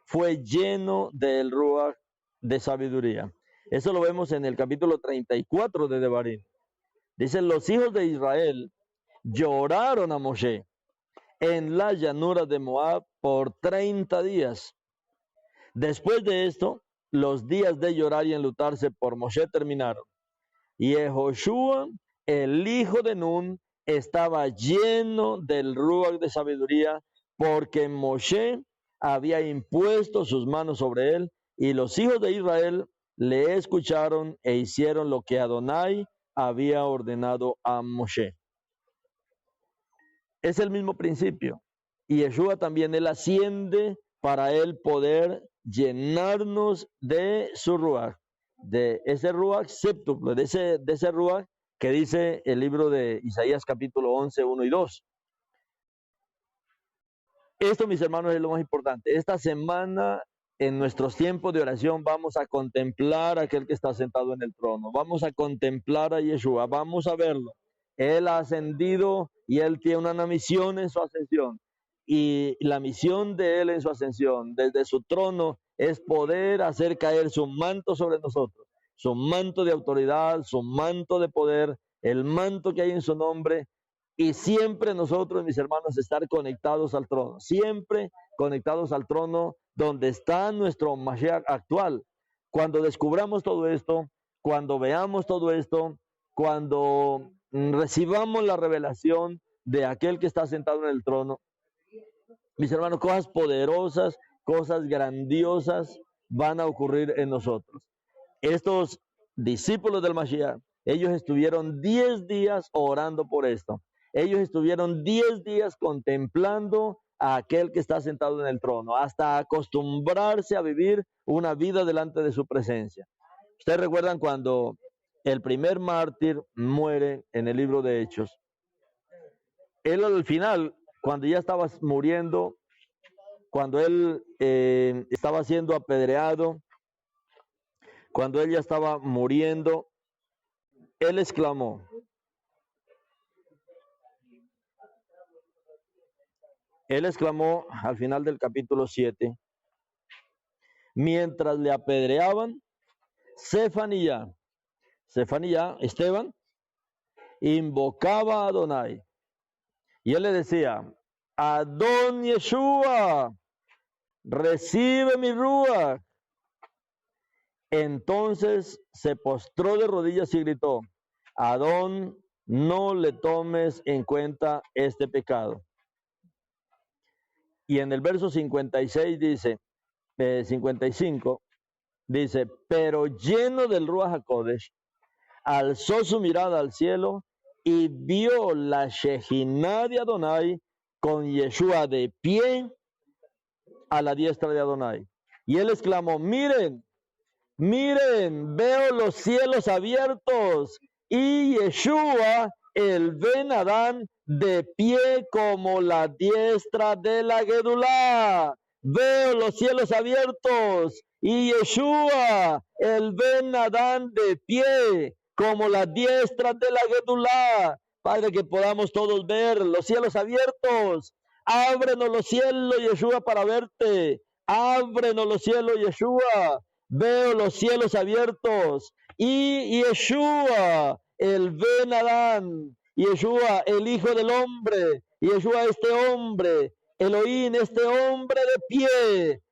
fue lleno del Ruach de sabiduría. Eso lo vemos en el capítulo 34 de Devarim. Dicen, los hijos de Israel lloraron a Moshe en la llanura de Moab por 30 días. Después de esto, los días de llorar y enlutarse por Moshe terminaron. Y Yehoshua, el hijo de Nun, estaba lleno del Ruach de sabiduría, porque Moshe había impuesto sus manos sobre él, y los hijos de Israel le escucharon e hicieron lo que Adonai había ordenado a Moshe. Es el mismo principio. Y Yeshua también, él asciende para él poder llenarnos de su Ruach, de ese Ruach séptuple, de ese Ruach que dice el libro de Isaías capítulo 11, 1 y 2. Esto, mis hermanos, es lo más importante. Esta semana, en nuestros tiempos de oración, vamos a contemplar a aquel que está sentado en el trono. Vamos a contemplar a Yeshua, vamos a verlo. Él ha ascendido y él tiene una misión en su ascensión. Y la misión de él en su ascensión, desde su trono, es poder hacer caer su manto sobre nosotros. Su manto de autoridad, su manto de poder, el manto que hay en su nombre. Y siempre nosotros, mis hermanos, estar conectados al trono. Siempre conectados al trono donde está nuestro Mashiach actual. Cuando descubramos todo esto, cuando veamos todo esto, cuando recibamos la revelación de aquel que está sentado en el trono, mis hermanos, cosas poderosas, cosas grandiosas van a ocurrir en nosotros. Estos discípulos del Mashiach, ellos estuvieron 10 días orando por esto. Ellos estuvieron 10 días contemplando a aquel que está sentado en el trono, hasta acostumbrarse a vivir una vida delante de su presencia. Ustedes recuerdan cuando el primer mártir muere en el libro de Hechos. Él al final, cuando ya estaba muriendo, cuando él estaba siendo apedreado, cuando él ya estaba muriendo, él exclamó, al final del capítulo 7, mientras le apedreaban, Esteban, invocaba a Adonai. Y él le decía, Adon Yeshua, recibe mi Ruach. Entonces se postró de rodillas y gritó, Adón, no le tomes en cuenta este pecado. Y en el verso 56 dice, 55, dice, pero lleno del Ruach HaKodesh, alzó su mirada al cielo y vio la Shejinah de Adonai con Yeshua de pie a la diestra de Adonai. Y él exclamó, miren, veo los cielos abiertos y Yeshua, el Ben Adán, de pie como la diestra de la Gedulá. Veo los cielos abiertos y Yeshua, el Ben Adán, de pie como la diestra de la Gedulá. Padre, que podamos todos ver los cielos abiertos. Ábrenos los cielos, Yeshua, para verte. Ábrenos los cielos, Yeshua. Veo los cielos abiertos y Yeshua, el Ben Adán, Yeshua, el Hijo del Hombre, Yeshua, este hombre, Elohim, este hombre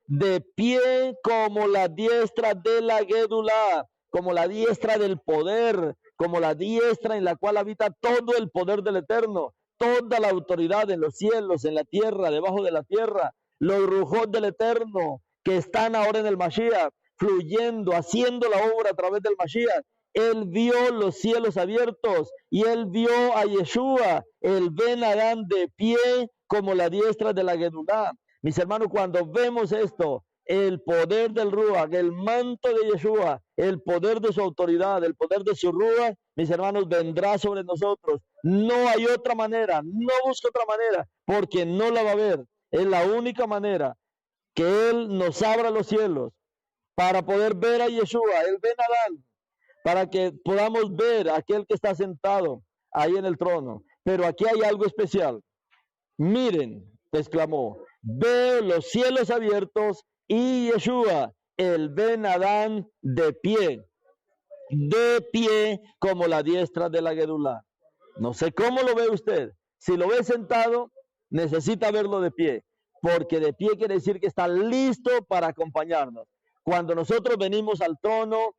de pie como la diestra de la Gedulá, como la diestra del poder, como la diestra en la cual habita todo el poder del Eterno, toda la autoridad en los cielos, en la tierra, debajo de la tierra, los rujos del Eterno que están ahora en el Mashiach, fluyendo, haciendo la obra a través del Mashiach. Él vio los cielos abiertos y él vio a Yeshua, el Ben Adán, de pie como la diestra de la Gedulá. Mis hermanos, cuando vemos esto, el poder del Ruach, el manto de Yeshua, el poder de su autoridad, el poder de su Ruach, mis hermanos, vendrá sobre nosotros. No hay otra manera, no busque otra manera, porque no la va a ver. Es la única manera que Él nos abra los cielos para poder ver a Yeshua, el Ben Adán, para que podamos ver a aquel que está sentado ahí en el trono. Pero aquí hay algo especial. Miren, exclamó, veo los cielos abiertos y Yeshua, el Ben Adán, de pie como la diestra de la Gedulá. No sé cómo lo ve usted. Si lo ve sentado, necesita verlo de pie, porque de pie quiere decir que está listo para acompañarnos. Cuando nosotros venimos al trono,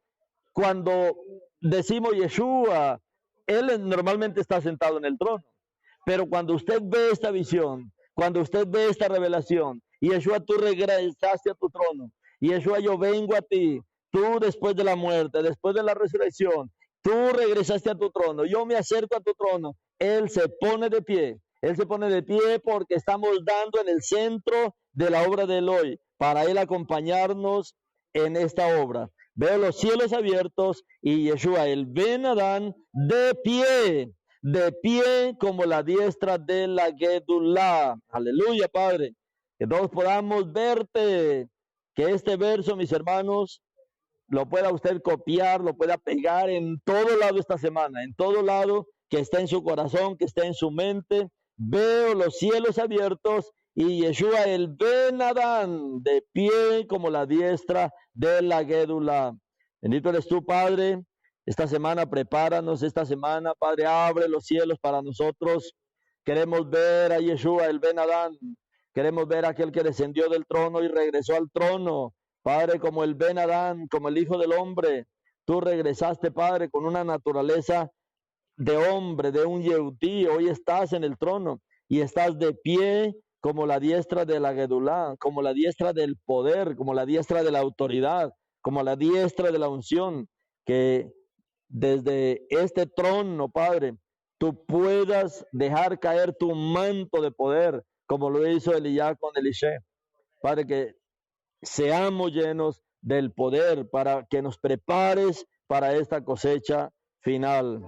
cuando decimos Yeshua, Él normalmente está sentado en el trono. Pero cuando usted ve esta visión, cuando usted ve esta revelación, Yeshua, tú regresaste a tu trono. Yeshua, yo vengo a ti. Tú después de la muerte, después de la resurrección, tú regresaste a tu trono. Yo me acerco a tu trono. Él se pone de pie. Él se pone de pie porque estamos dando en el centro de la obra de Eloi para Él acompañarnos en esta obra. Veo los cielos abiertos y Yeshua, el Ben Adán, de pie como la diestra de la Gedulá. Aleluya, Padre. Que todos podamos verte. Que este verso, mis hermanos, lo pueda usted copiar, lo pueda pegar en todo lado esta semana, en todo lado, que esté en su corazón, que esté en su mente. Veo los cielos abiertos y Yeshua, el Ben Adán, de pie como la diestra de la Gedulá. Bendito eres tú, Padre. Esta semana prepáranos, esta semana, Padre, abre los cielos para nosotros. Queremos ver a Yeshua, el Ben Adán. Queremos ver a aquel que descendió del trono y regresó al trono. Padre, como el Ben Adán, como el Hijo del Hombre. Tú regresaste, Padre, con una naturaleza de hombre, de un Yehudí. Hoy estás en el trono y estás de pie como la diestra de la Gedulá, como la diestra del poder, como la diestra de la autoridad, como la diestra de la unción. Que desde este trono, Padre, tú puedas dejar caer tu manto de poder, como lo hizo Elías con Eliseo. Padre, que seamos llenos del poder para que nos prepares para esta cosecha final.